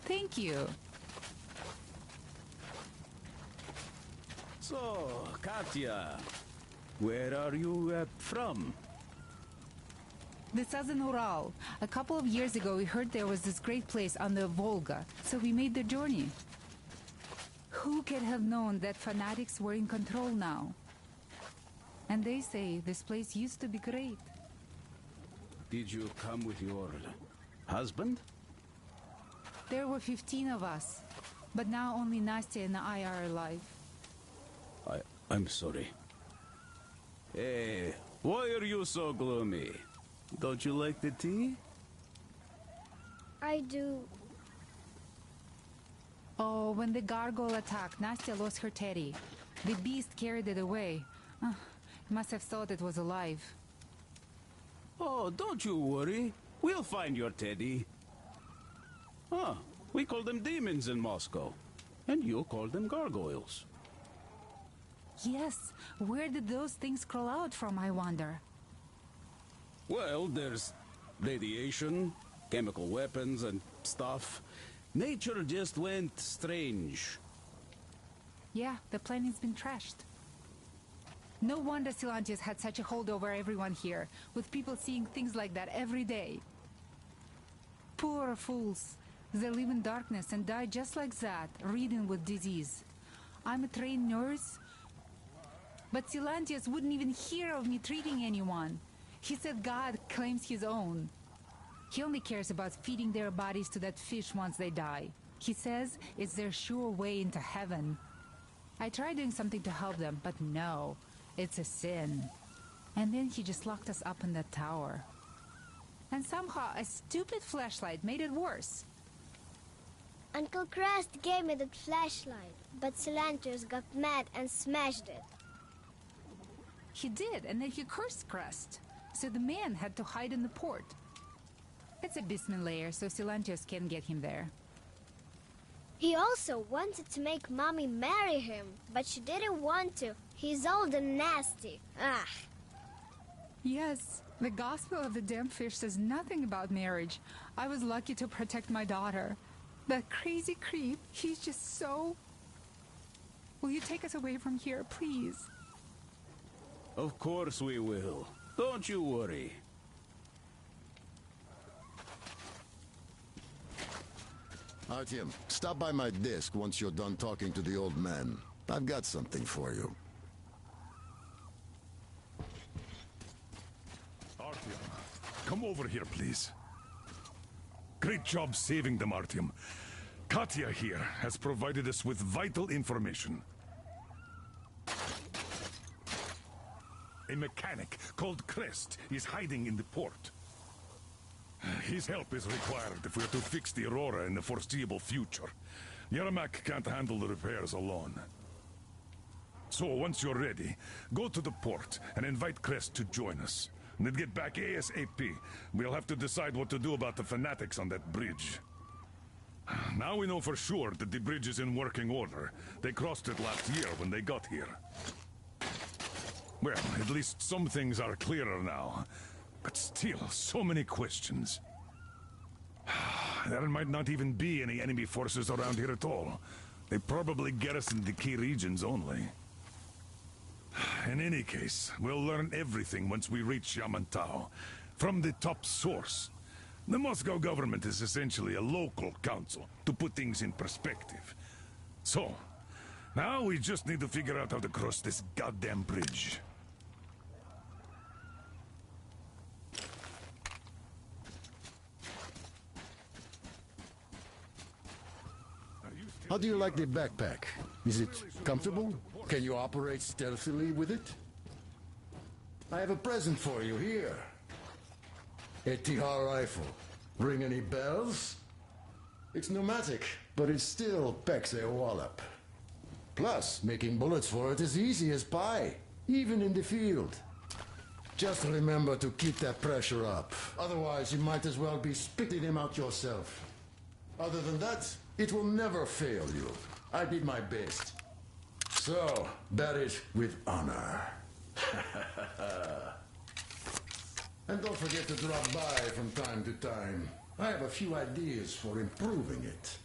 Thank you. So, Katya, where are you from? The southern Ural. A couple of years ago, we heard there was this great place on the Volga, so we made the journey. Who could have known that fanatics were in control now? And they say this place used to be great. Did you come with your husband? There were 15 of us, but now only Nastya and I are alive. I'm sorry. Hey, why are you so gloomy? Don't you like the tea? I do. Oh, when the gargoyle attacked, Nastya lost her teddy. The beast carried it away. He must have thought it was alive. Oh, don't you worry. We'll find your teddy. Ah, we call them demons in Moscow. And you call them gargoyles. Yes, where did those things crawl out from, I wonder? Well, there's radiation, chemical weapons and stuff. Nature just went strange. Yeah, the planet's been trashed. No wonder Silantius had such a hold over everyone here, with people seeing things like that every day. Poor fools. They live in darkness and die just like that, ridden with disease. I'm a trained nurse, but Silantius wouldn't even hear of me treating anyone. He said God claims his own. He only cares about feeding their bodies to that fish once they die. He says it's their sure way into heaven. I tried doing something to help them, but no, it's a sin. And then he just locked us up in that tower. And somehow a stupid flashlight made it worse. Uncle Crest gave me that flashlight, but Silantius got mad and smashed it. He did, and then he cursed Crest. So the man had to hide in the port. It's a basement layer, so Silantius can't get him there. He also wanted to make Mommy marry him, but she didn't want to. He's old and nasty. Ah. Yes, the Gospel of the Damned Fish says nothing about marriage. I was lucky to protect my daughter. That crazy creep, he's just so... Will you take us away from here, please? Of course we will. Don't you worry. Artyom, stop by my desk once you're done talking to the old man. I've got something for you. Artyom, come over here, please. Great job saving them, Artyom. Katya here has provided us with vital information. A mechanic called Crest is hiding in the port. His help is required if we're to fix the Aurora in the foreseeable future. Yermak can't handle the repairs alone. So, once you're ready, go to the port and invite Crest to join us. And then get back ASAP. We'll have to decide what to do about the fanatics on that bridge. Now we know for sure that the bridge is in working order. They crossed it last year when they got here. Well, at least some things are clearer now. But still, so many questions. There might not even be any enemy forces around here at all. They probably garrison the key regions only. In any case, we'll learn everything once we reach Yamantau. From the top source. The Moscow government is essentially a local council, to put things in perspective. So, now we just need to figure out how to cross this goddamn bridge. How do you like the backpack? Is it comfortable? Can you operate stealthily with it? I have a present for you here. A Tihar rifle. Ring any bells? It's pneumatic, but it still packs a wallop. Plus, making bullets for it is easy as pie, even in the field. Just remember to keep that pressure up. Otherwise, you might as well be spitting him out yourself. Other than that, it will never fail you. I did my best. So, bear it with honor. And don't forget to drop by from time to time. I have a few ideas for improving it.